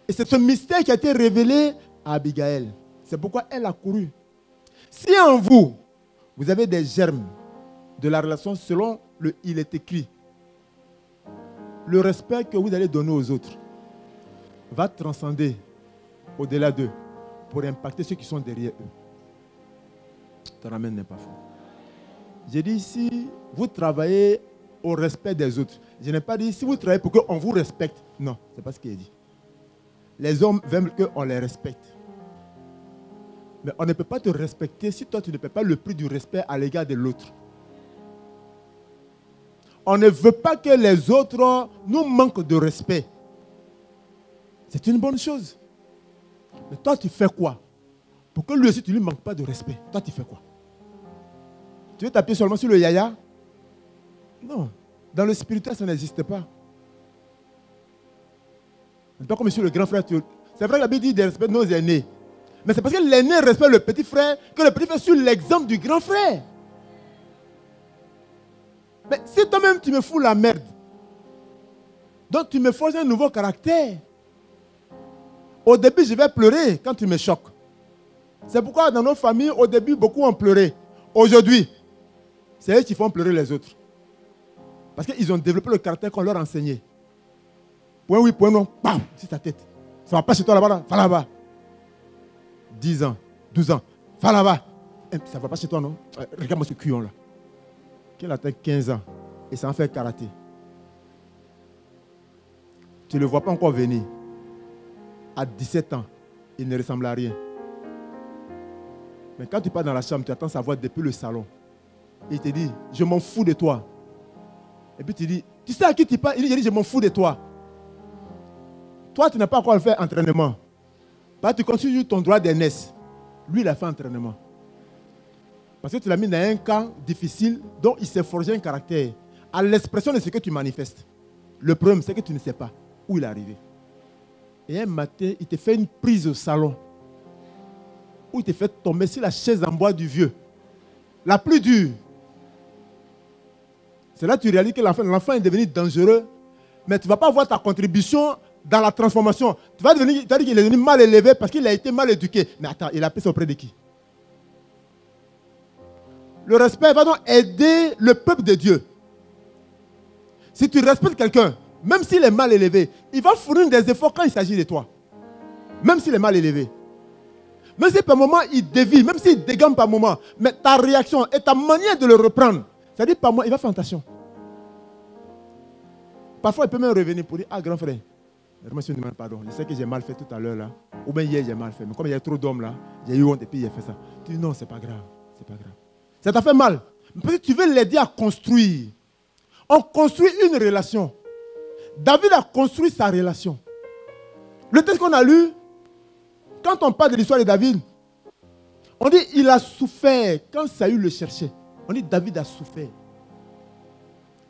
Et c'est ce mystère qui a été révélé à Abigail. C'est pourquoi elle a couru. Si en vous, vous avez des germes de la relation selon il est écrit, le respect que vous allez donner aux autres va transcender au-delà d'eux pour impacter ceux qui sont derrière eux. Ton amen n'est pas faux. J'ai dit, si vous travaillez au respect des autres, je n'ai pas dit si vous travaillez pour qu'on vous respecte. Non, ce n'est pas ce qu'il a dit. Les hommes veulent qu'on les respecte. Mais on ne peut pas te respecter si toi tu ne paies pas le prix du respect à l'égard de l'autre. On ne veut pas que les autres nous manquent de respect. C'est une bonne chose. Mais toi tu fais quoi? Pour que lui aussi tu ne lui manques pas de respect. Toi tu fais quoi? Tu veux t'appuyer seulement sur le yaya? Non. Dans le spirituel, ça n'existe pas. C'est pas comme sur le grand frère. C'est vrai que la Bible dit de respecter nos aînés. Mais c'est parce que l'aîné respecte le petit frère que le petit frère suit l'exemple du grand frère. Mais si toi-même tu me fous la merde, donc tu me forces un nouveau caractère. Au début, je vais pleurer quand tu me choques. C'est pourquoi dans nos familles, au début, beaucoup ont pleuré. Aujourd'hui, c'est eux qui font pleurer les autres. Parce qu'ils ont développé le caractère qu'on leur a enseigné. Point oui, point non, bam, c'est ta tête. Ça ne va pas chez toi là-bas, va là-bas. 10 ans, 12 ans, va là-bas. Ça ne va pas chez toi, non? Regarde-moi ce cuillon là. Qu'elle atteint 15 ans et ça en fait karaté. Tu ne le vois pas encore venir. À 17 ans, il ne ressemble à rien. Mais quand tu pars dans la chambre, tu attends sa voix depuis le salon. Et il te dit, je m'en fous de toi. Et puis tu dis, tu sais à qui tu parles? Il dit, je m'en fous de toi. Toi, tu n'as pas encore fait entraînement. Parce que tu continues ton droit d'aînesse. Lui, il a fait entraînement. Parce que tu l'as mis dans un camp difficile dont il s'est forgé un caractère. À l'expression de ce que tu manifestes. Le problème, c'est que tu ne sais pas où il est arrivé. Et un matin, il te fait une prise au salon. Où il te fait tomber sur la chaise en bois du vieux. La plus dure. C'est là que tu réalises que l'enfant est devenu dangereux. Mais tu ne vas pas voir ta contribution dans la transformation. Tu vas dire qu'il est devenu mal élevé parce qu'il a été mal éduqué. Mais attends, il a appris ça auprès de qui? Le respect va donc aider le peuple de Dieu. Si tu respectes quelqu'un, même s'il est mal élevé, il va fournir des efforts quand il s'agit de toi. Même s'il est mal élevé. Même si par moment il dévie, même s'il dégaine par moment, mais ta réaction et ta manière de le reprendre, c'est-à-dire par moment, il va faire attention. Parfois, il peut même revenir pour dire, ah grand frère, monsieur, pardon, je sais que j'ai mal fait tout à l'heure là, ou bien hier j'ai mal fait, mais comme il y a trop d'hommes là, j'ai eu honte et puis il a fait ça. Tu dis non, c'est pas grave, c'est pas grave. Ça t'a fait mal. Parce que tu veux l'aider à construire. On construit une relation. David a construit sa relation. Le texte qu'on a lu, quand on parle de l'histoire de David, on dit il a souffert quand Saül le cherchait. On dit David a souffert.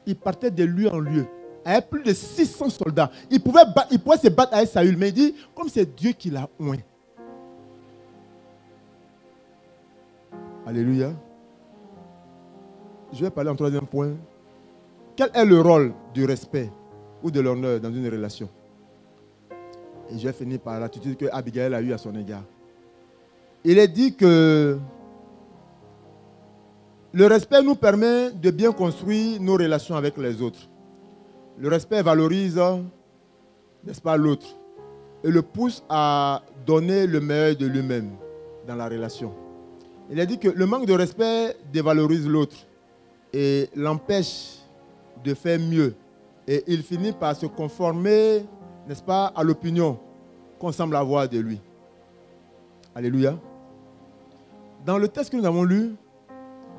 Il partait de lieu en lieu. Il y avait plus de 600 soldats. Il pouvait se battre avec Saül, mais il dit, comme c'est Dieu qui l'a oint. Alléluia. Je vais parler en troisième point. Quel est le rôle du respect ou de l'honneur dans une relation? Et je vais finir par l'attitude que Abigail a eue à son égard. Il est dit que le respect nous permet de bien construire nos relations avec les autres. Le respect valorise, n'est-ce pas, l'autre et le pousse à donner le meilleur de lui-même dans la relation. Il est dit que le manque de respect dévalorise l'autre et l'empêche de faire mieux. Et il finit par se conformer, n'est-ce pas, à l'opinion qu'on semble avoir de lui. Alléluia. Dans le texte que nous avons lu,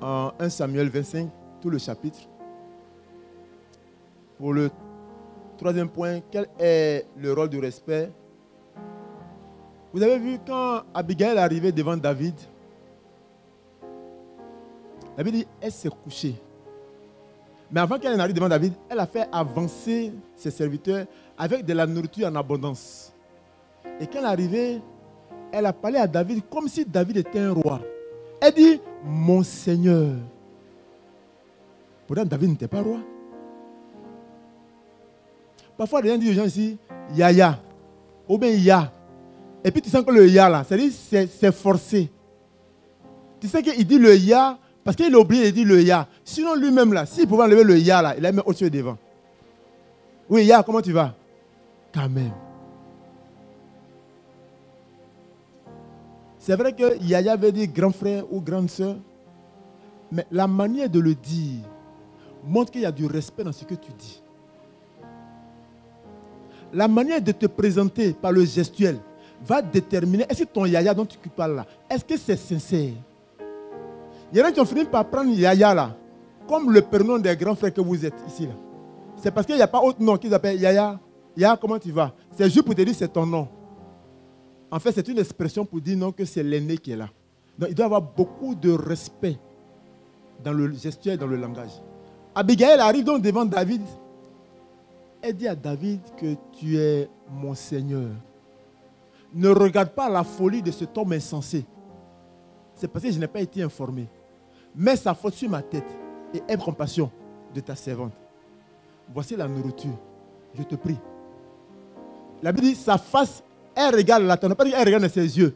en 1 Samuel 25, tout le chapitre, pour le troisième point, quel est le rôle du respect? Vous avez vu quand Abigail est arrivée devant David, David dit, elle s'est couchée. Mais avant qu'elle n'arrive devant David, elle a fait avancer ses serviteurs avec de la nourriture en abondance. Et quand elle est arrivée, elle a parlé à David comme si David était un roi. Elle dit, mon Seigneur. Pourtant, David n'était pas roi. Parfois, les gens disent aux gens ici, Yaya, ou bien Ya. Et puis tu sens que le Ya là, c'est forcé. Tu sais qu'il dit le Ya parce qu'il a oublié de dire le Ya. Sinon lui-même là, s'il pouvait enlever le Ya là, il a mis au-dessus devant. Oui, Ya, comment tu vas? Quand même. C'est vrai que Yaya veut dire grand frère ou grande soeur, mais la manière de le dire montre qu'il y a du respect dans ce que tu dis. La manière de te présenter par le gestuel va déterminer est-ce que ton Yaya dont tu parles là, est-ce que c'est sincère? Il y en a qui ont fini par prendre Yaya là, comme le prénom des grands frères que vous êtes ici là. C'est parce qu'il n'y a pas autre nom qu'ils appellent Yaya. Yaya, comment tu vas? C'est juste pour te dire c'est ton nom. En fait, c'est une expression pour dire non que c'est l'aîné qui est là. Donc il doit y avoir beaucoup de respect dans le gestuel et dans le langage. Abigail arrive donc devant David. Elle dit à David que tu es mon Seigneur. Ne regarde pas la folie de cet homme insensé. C'est parce que je n'ai pas été informé. Mets sa faute sur ma tête et aie compassion de ta servante. Voici la nourriture. Je te prie. La Bible dit, sa face, elle regarde la terre. On n'a pas dit qu'elle regarde dans ses yeux.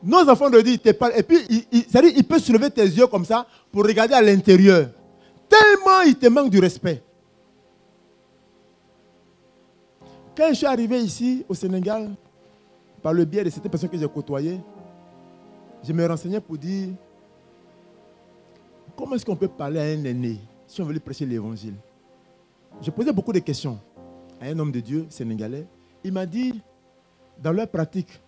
Nos enfants le disent, te parlent. Et puis, c'est-à-dire, il peut soulever tes yeux comme ça pour regarder à l'intérieur. Tellement il te manque du respect. Quand je suis arrivé ici, au Sénégal, par le biais de certaines personnes que j'ai côtoyées, je me renseignais pour dire comment est-ce qu'on peut parler à un aîné si on veut lui prêcher l'évangile. Je posais beaucoup de questions à un homme de Dieu sénégalais. Il m'a dit, dans leur pratique,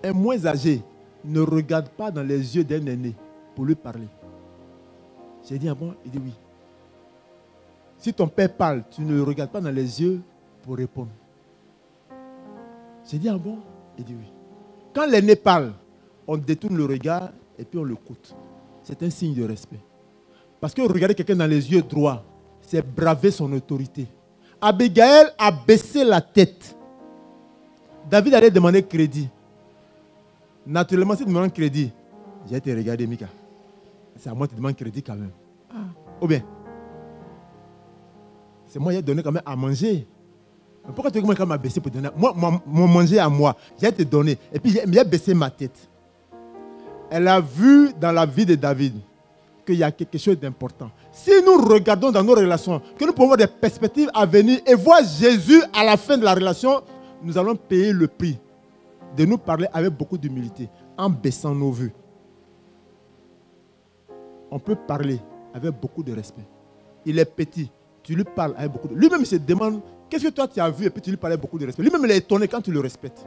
un moins âgé ne regarde pas dans les yeux d'un aîné pour lui parler. J'ai dit, ah bon? Il dit oui. Si ton père parle, tu ne le regardes pas dans les yeux pour répondre. J'ai dit, ah bon? Il dit oui. Quand l'aîné parle, on détourne le regard et puis on l'écoute. C'est un signe de respect. Parce que regarder quelqu'un dans les yeux droits, c'est braver son autorité. Abigail a baissé la tête. David allait demander crédit. Naturellement, si tu demandes crédit, j'ai été regarder, Mika. C'est à moi que tu demandes crédit quand même. Ah. Ou bien, c'est moi qui ai donné quand même à manger. Mais pourquoi tu veux que je baissé pour donner? Moi, mon manger à moi, j'ai été donné. Et puis j'ai baissé ma tête. Elle a vu dans la vie de David qu'il y a quelque chose d'important. Si nous regardons dans nos relations, que nous pouvons avoir des perspectives à venir et voir Jésus à la fin de la relation, nous allons payer le prix de nous parler avec beaucoup d'humilité, en baissant nos vues. On peut parler avec beaucoup de respect. Il est petit, tu lui parles avec beaucoup de... Lui-même, il se demande, qu'est-ce que toi tu as vu? Et puis tu lui parles avec beaucoup de respect. Lui-même, il est étonné quand tu le respectes.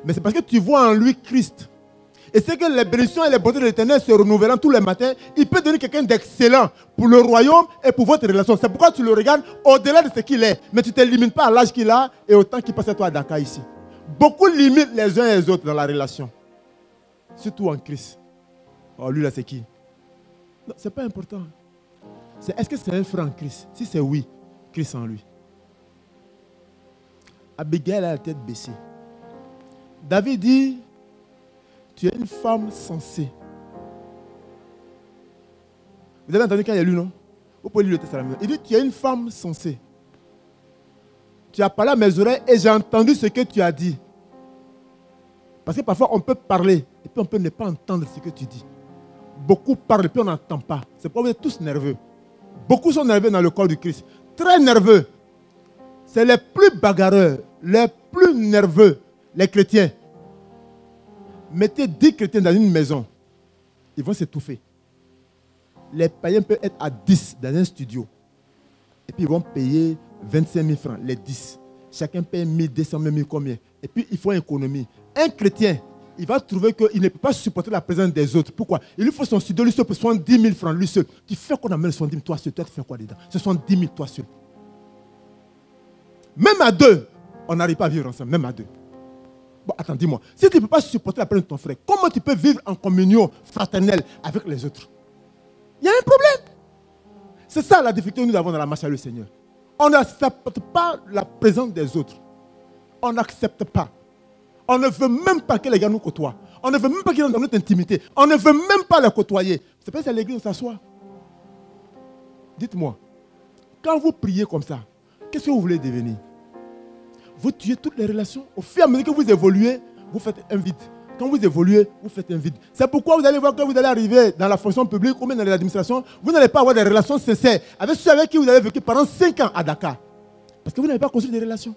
Mais c'est parce que tu vois en lui Christ. Et c'est que les bénédictions et les bontés de l'Éternel se renouvelant tous les matins, il peut donner quelqu'un d'excellent pour le royaume et pour votre relation. C'est pourquoi tu le regardes au-delà de ce qu'il est. Mais tu ne te limites pas à l'âge qu'il a et au temps qu'il passe à toi à Dakar ici. Beaucoup limitent les uns et les autres dans la relation. Surtout en Christ. Oh, lui là, c'est qui? Non, ce n'est pas important. Est-ce que c'est un frère en Christ? Si c'est oui, Christ en lui. Abigail a la tête baissée. David dit, tu es une femme sensée. Vous avez entendu quand il a lu, non? Vous pouvez lire le texte à la maison. Il dit, tu es une femme sensée. Tu as parlé à mes oreilles et j'ai entendu ce que tu as dit. Parce que parfois on peut parler et puis on peut ne pas entendre ce que tu dis. Beaucoup parlent et puis on n'entend pas. C'est pourquoi vous êtes tous nerveux. Beaucoup sont nerveux dans le corps du Christ. Très nerveux. C'est les plus bagarreurs, les plus nerveux, les chrétiens. Mettez 10 chrétiens dans une maison, ils vont s'étouffer. Les païens peuvent être à 10 dans un studio. Et puis ils vont payer 25 000 francs, les 10. Chacun paye 1 200 000 combien. Et puis il faut une économie. Un chrétien, il va trouver qu'il ne peut pas supporter la présence des autres. Pourquoi? Il lui faut son studio, lui seul, pour 70 000 francs, lui seul. Tu fais qu'on amène 70 000, toi seul, toi tu fais quoi dedans? 70 000, toi seul. Même à deux, on n'arrive pas à vivre ensemble, même à deux. Bon, attends, dis-moi, si tu ne peux pas supporter la présence de ton frère, comment tu peux vivre en communion fraternelle avec les autres? Il y a un problème. C'est ça la difficulté que nous avons dans la marche avec le Seigneur. On n'accepte pas la présence des autres. On n'accepte pas. On ne veut même pas que les gars nous côtoient. On ne veut même pas qu'ils entrent dans notre intimité. On ne veut même pas les côtoyer. C'est pas si à l'église on s'assoit. Dites-moi, quand vous priez comme ça, qu'est-ce que vous voulez devenir? Vous tuez toutes les relations. Au fur et à mesure que vous évoluez, vous faites un vide. Quand vous évoluez, vous faites un vide. C'est pourquoi vous allez voir que vous allez arriver dans la fonction publique ou même dans l'administration, vous n'allez pas avoir des relations sincères avec ceux avec qui vous avez vécu pendant 5 ans à Dakar. Parce que vous n'avez pas construit des relations.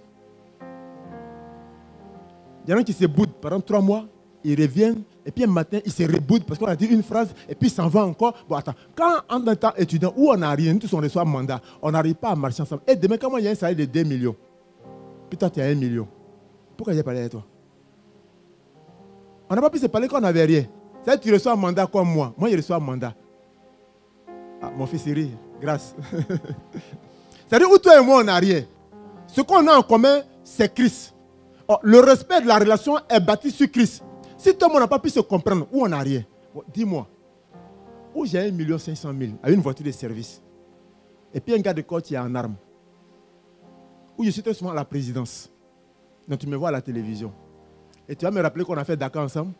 Il y en a qui se boudent pendant 3 mois, ils reviennent, et puis un matin, ils se reboudent parce qu'on a dit une phrase, et puis ils s'en vont encore. Bon, attends, quand en étant étudiant, où on arrive, nous tous on reçoit un mandat, on n'arrive pas à marcher ensemble. Et demain, quand moi, il y a un salaire de 2 millions, puis toi, tu as 1 million, pourquoi j'ai parlé avec toi? On n'a pas pu se parler quand on n'avait rien. C'est-à-dire que tu reçois un mandat comme moi. Moi, je reçois un mandat. Ah, mon fils, il rit. Grâce. C'est-à-dire où toi et moi, on n'a rien. Ce qu'on a en commun, c'est Christ. Oh, le respect de la relation est bâti sur Christ. Si toi et moi, on n'a pas pu se comprendre, où on n'a rien, bon, dis-moi, où j'ai 1 500 000 avec une voiture de service, et puis un gars de corps qui est en armes, où je suis très souvent à la présidence, donc tu me vois à la télévision. Et tu vas me rappeler qu'on a fait Dakar ensemble?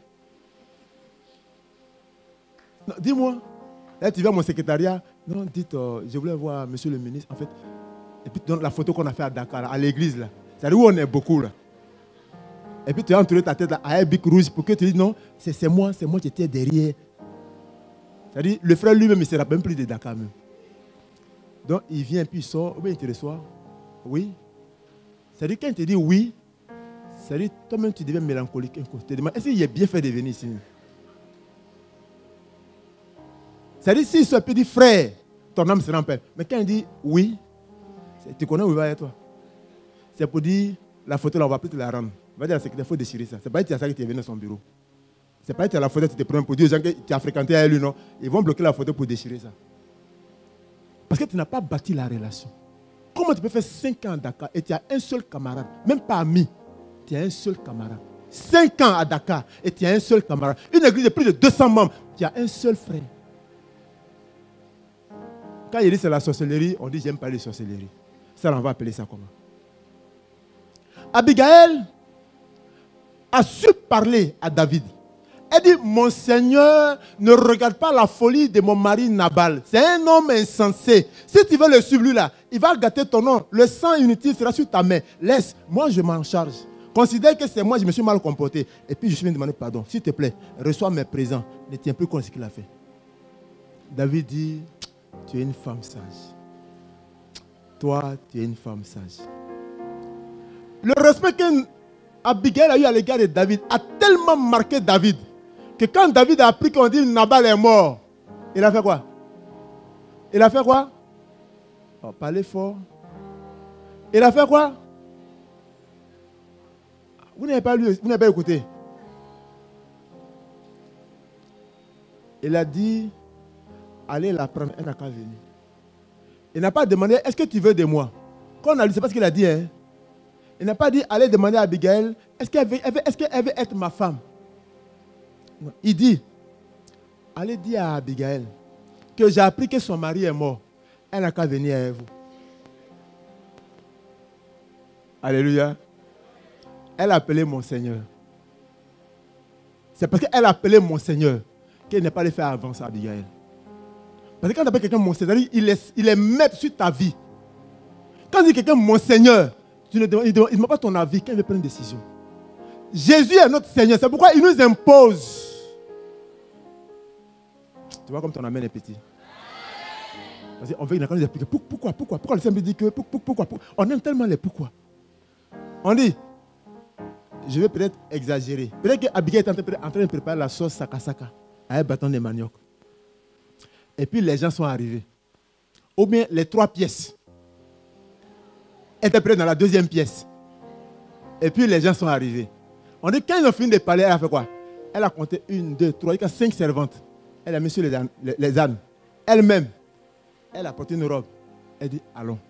Non, dis-moi. Là, tu vas à mon secrétariat. Non, dites, je voulais voir monsieur le ministre. En fait, et puis donc, la photo qu'on a fait à Dakar, à l'église, là. C'est-à-dire où on est beaucoup, là. Et puis tu as entouré ta tête là, à un bic rouge pour que tu dises non, c'est moi qui étais derrière. C'est-à-dire, le frère lui-même, il ne se rappelle même plus de Dakar même. Donc, il vient, puis il sort. Ou bien il te reçoit. Oui. C'est-à-dire, quand il te dit oui, C'est-à-dire, toi-même, tu deviens mélancolique. Tu te demandes, est-ce qu'il est bien fait de venir ici? C'est-à-dire, si ce petit frère, ton âme sera en paix. Mais quand il dit oui, tu connais où il va être toi? C'est pour dire, la photo, là, on va plus te la rendre. On va dire à la secrétaire, il faut déchirer ça. C'est pas que tu as ça qui est venu à son bureau. C'est pas que tu as la photo, tu te prends pour dire aux gens que tu as fréquenté avec lui, non. Ils vont bloquer la photo pour déchirer ça. Parce que tu n'as pas bâti la relation. Comment tu peux faire 5 ans à Dakar et tu as un seul camarade, même pas ami, tu as un seul camarade. 5 ans à Dakar et tu as un seul camarade. Une église de plus de 200 membres, tu as un seul frère. Quand il dit c'est la sorcellerie, on dit j'aime pas les sorcelleries. Ça, on va appeler ça comment? Abigail a su parler à David. Elle dit, mon Seigneur, ne regarde pas la folie de mon mari Nabal. C'est un homme insensé. Si tu veux le suivre, lui là, il va gâter ton nom. Le sang inutile sera sur ta main. Laisse, moi je m'en charge. Considère que c'est moi, je me suis mal comporté. Et puis je suis venu demander pardon. S'il te plaît, reçois mes présents. Ne tiens plus compte de ce qu'il a fait. David dit, tu es une femme sage. Toi, tu es une femme sage. Le respect qu'Abigail a eu à l'égard de David a tellement marqué David que quand David a appris qu'on dit Nabal est mort, il a fait quoi? Il a fait quoi? Oh, parlez fort. Il a fait quoi? Vous n'avez pas lu, vous n'avez pas écouté. Il a dit, allez la prendre, elle n'a qu'à venir. Il n'a pas demandé, est-ce que tu veux de moi? Quand on a lu, c'est pas ce qu'il a dit. Hein? Il n'a pas dit, allez demander à Abigail, est-ce qu'elle veut être ma femme? Non. Il dit, allez dire à Abigail que j'ai appris que son mari est mort. Elle n'a qu'à venir avec vous. Alléluia. Elle a appelé mon Seigneur. C'est parce qu'elle a appelé mon Seigneur qu'elle n'est pas allé faire avancer Abigail. Parce que quand tu appelles quelqu'un mon Seigneur, il est maître sur ta vie. Quand tu dis quelqu'un mon Seigneur, il ne demande pas ton avis quand il veut prendre une décision. Jésus est notre Seigneur. C'est pourquoi il nous impose. Tu vois comme ton amen est petit. On veut nous expliquer pourquoi le Seigneur dit que pourquoi. On aime tellement les pourquoi. On dit, je vais peut-être exagérer. Peut-être qu'Abigail est en train de préparer la sauce sakasaka avec un bâton de manioc. Et puis les gens sont arrivés. Ou bien les 3 pièces étaient prêtes dans la 2e pièce. Et puis les gens sont arrivés. On dit quand ils ont fini de parler, elle a fait quoi? Elle a compté 1, 2, 3, il y a 5 servantes. Elle a mis sur les ânes. Elle-même, elle a porté une robe. Elle dit, allons.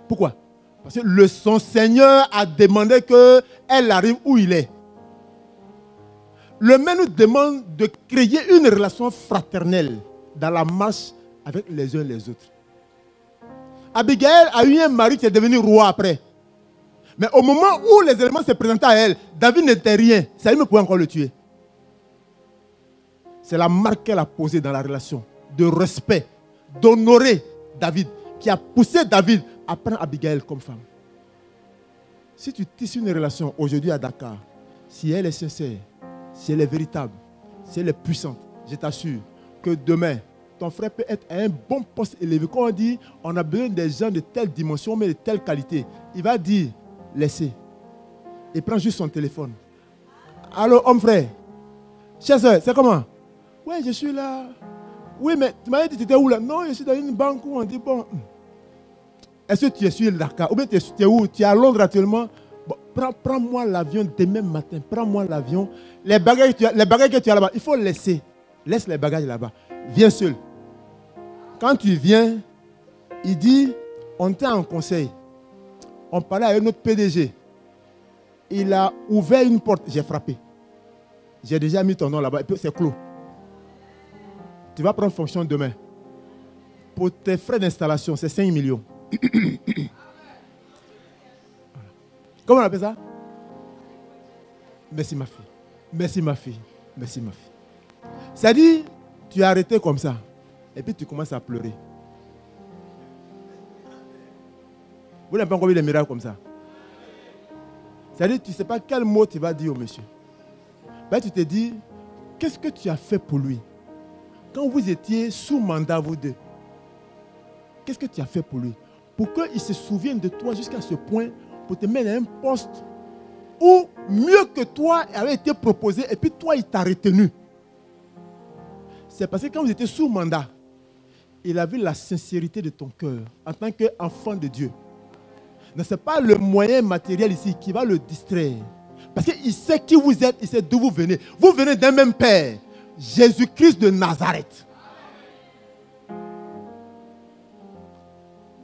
Pourquoi? Parce que son Seigneur a demandé qu'elle arrive où il est. Le maître nous demande de créer une relation fraternelle dans la marche avec les uns et les autres. Abigail a eu un mari qui est devenu roi après. Mais au moment où les éléments se présentaient à elle, David n'était rien. Ça lui pouvait encore le tuer. C'est la marque qu'elle a posée dans la relation de respect, d'honorer David, qui a poussé David à prendre Abigail comme femme. Si tu tisses une relation aujourd'hui à Dakar, si elle est sincère, si elle est véritable, si elle est puissante, je t'assure que demain, ton frère peut être à un bon poste élevé. Quand on dit, on a besoin des gens de telle dimension, mais de telle qualité, il va dire, laissez. Il prend juste son téléphone. Allô, homme frère. Chère soeur, c'est comment? Oui, je suis là. Oui, mais tu m'avais dit que tu étais où là? Non, je suis dans une banque où on dit, bon, est-ce que tu es sur le Dakar? Ou bien tu es où? Tu es à Londres actuellement? Bon, prends-moi l'avion demain matin. Prends-moi l'avion. Les bagages que tu as là-bas, il faut laisser. Laisse les bagages là-bas. Viens seul. Quand tu viens, il dit, on était en conseil. On parlait avec notre PDG. Il a ouvert une porte. J'ai frappé. J'ai déjà mis ton nom là-bas. Et puis c'est clos. Tu vas prendre fonction demain. Pour tes frais d'installation, c'est 5 millions. Comment on appelle ça? Merci ma fille. Merci ma fille. Merci ma fille. C'est-à-dire, tu es arrêté comme ça. Et puis tu commences à pleurer. Vous n'avez pas encore vu des miracles comme ça. C'est-à-dire, tu ne sais pas quel mot tu vas dire au monsieur. Ben, tu te dis, qu'est-ce que tu as fait pour lui? Quand vous étiez sous mandat, vous deux, qu'est-ce que tu as fait pour lui? Pour qu'il se souvienne de toi jusqu'à ce point, pour te mettre à un poste ou mieux que toi avait été proposé et puis toi, il t'a retenu. C'est parce que quand vous étiez sous mandat, il a vu la sincérité de ton cœur en tant qu'enfant de Dieu. Ce n'est pas le moyen matériel ici qui va le distraire. Parce qu'il sait qui vous êtes, il sait d'où vous venez. Vous venez d'un même Père, Jésus-Christ de Nazareth.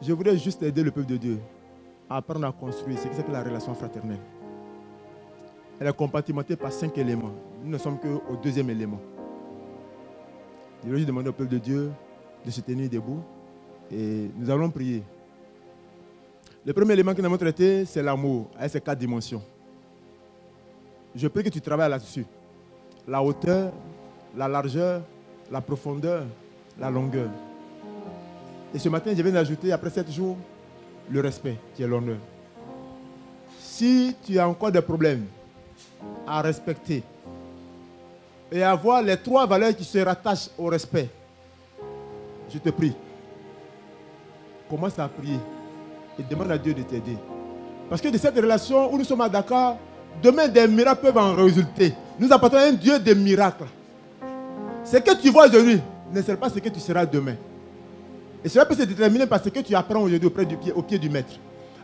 Je voudrais juste aider le peuple de Dieu à apprendre à construire ce qui s'appelle la relation fraternelle. Elle est compartimentée par 5 éléments. Nous ne sommes qu'au 2e élément. Je vais juste demander au peuple de Dieu de se tenir debout et nous allons prier. Le premier élément que nous avons traité, c'est l'amour, avec ses 4 dimensions. Je prie que tu travailles là-dessus. La hauteur, la largeur, la profondeur, la longueur. Et ce matin, je viens d'ajouter, après 7 jours, le respect, qui est l'honneur. Si tu as encore des problèmes à respecter et à avoir les 3 valeurs qui se rattachent au respect, je te prie, commence à prier et demande à Dieu de t'aider. Parce que de cette relation où nous sommes à Dakar, demain des miracles peuvent en résulter. Nous apportons un Dieu de miracles. Ce que tu vois aujourd'hui ne sera pas ce que tu seras demain. Et cela peut se déterminer par ce que tu apprends aujourd'hui au pied du maître.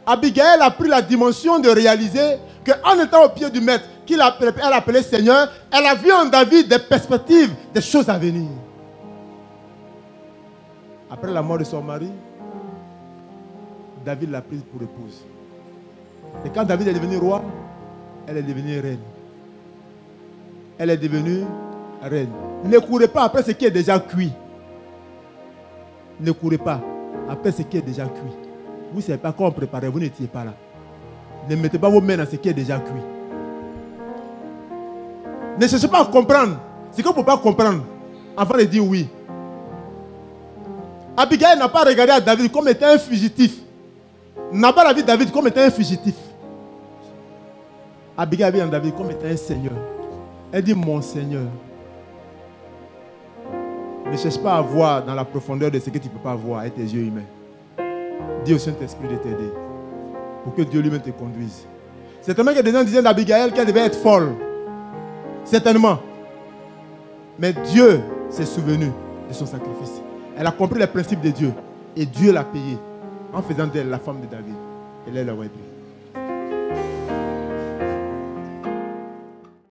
Abigail a pris la dimension de réaliser qu'en étant au pied du maître, elle appelait Seigneur, elle a vu en David des perspectives, des choses à venir. Après la mort de son mari, David l'a prise pour épouse. Et quand David est devenu roi, elle est devenue reine. Elle est devenue reine. Ne courez pas après ce qui est déjà cuit. Ne courez pas après ce qui est déjà cuit. Vous ne savez pas comment préparer, vous n'étiez pas là. Ne mettez pas vos mains dans ce qui est déjà cuit. Ne cherchez pas à comprendre ce qu'on ne peut pas comprendre avant de dire oui. Abigail n'a pas regardé à David comme étant un fugitif. N'a pas vu David comme étant un fugitif. Abigail a vu en David comme étant un Seigneur. Elle dit mon Seigneur. Ne cherche pas à voir dans la profondeur de ce que tu ne peux pas voir avec tes yeux humains. Dis au Saint-Esprit de t'aider pour que Dieu lui-même te conduise. Certainement que des gens disaient d'Abigail qu'elle devait être folle. Certainement. Mais Dieu s'est souvenu de son sacrifice. Elle a compris les principes de Dieu. Et Dieu l'a payé en faisant d'elle la femme de David. Elle est la web.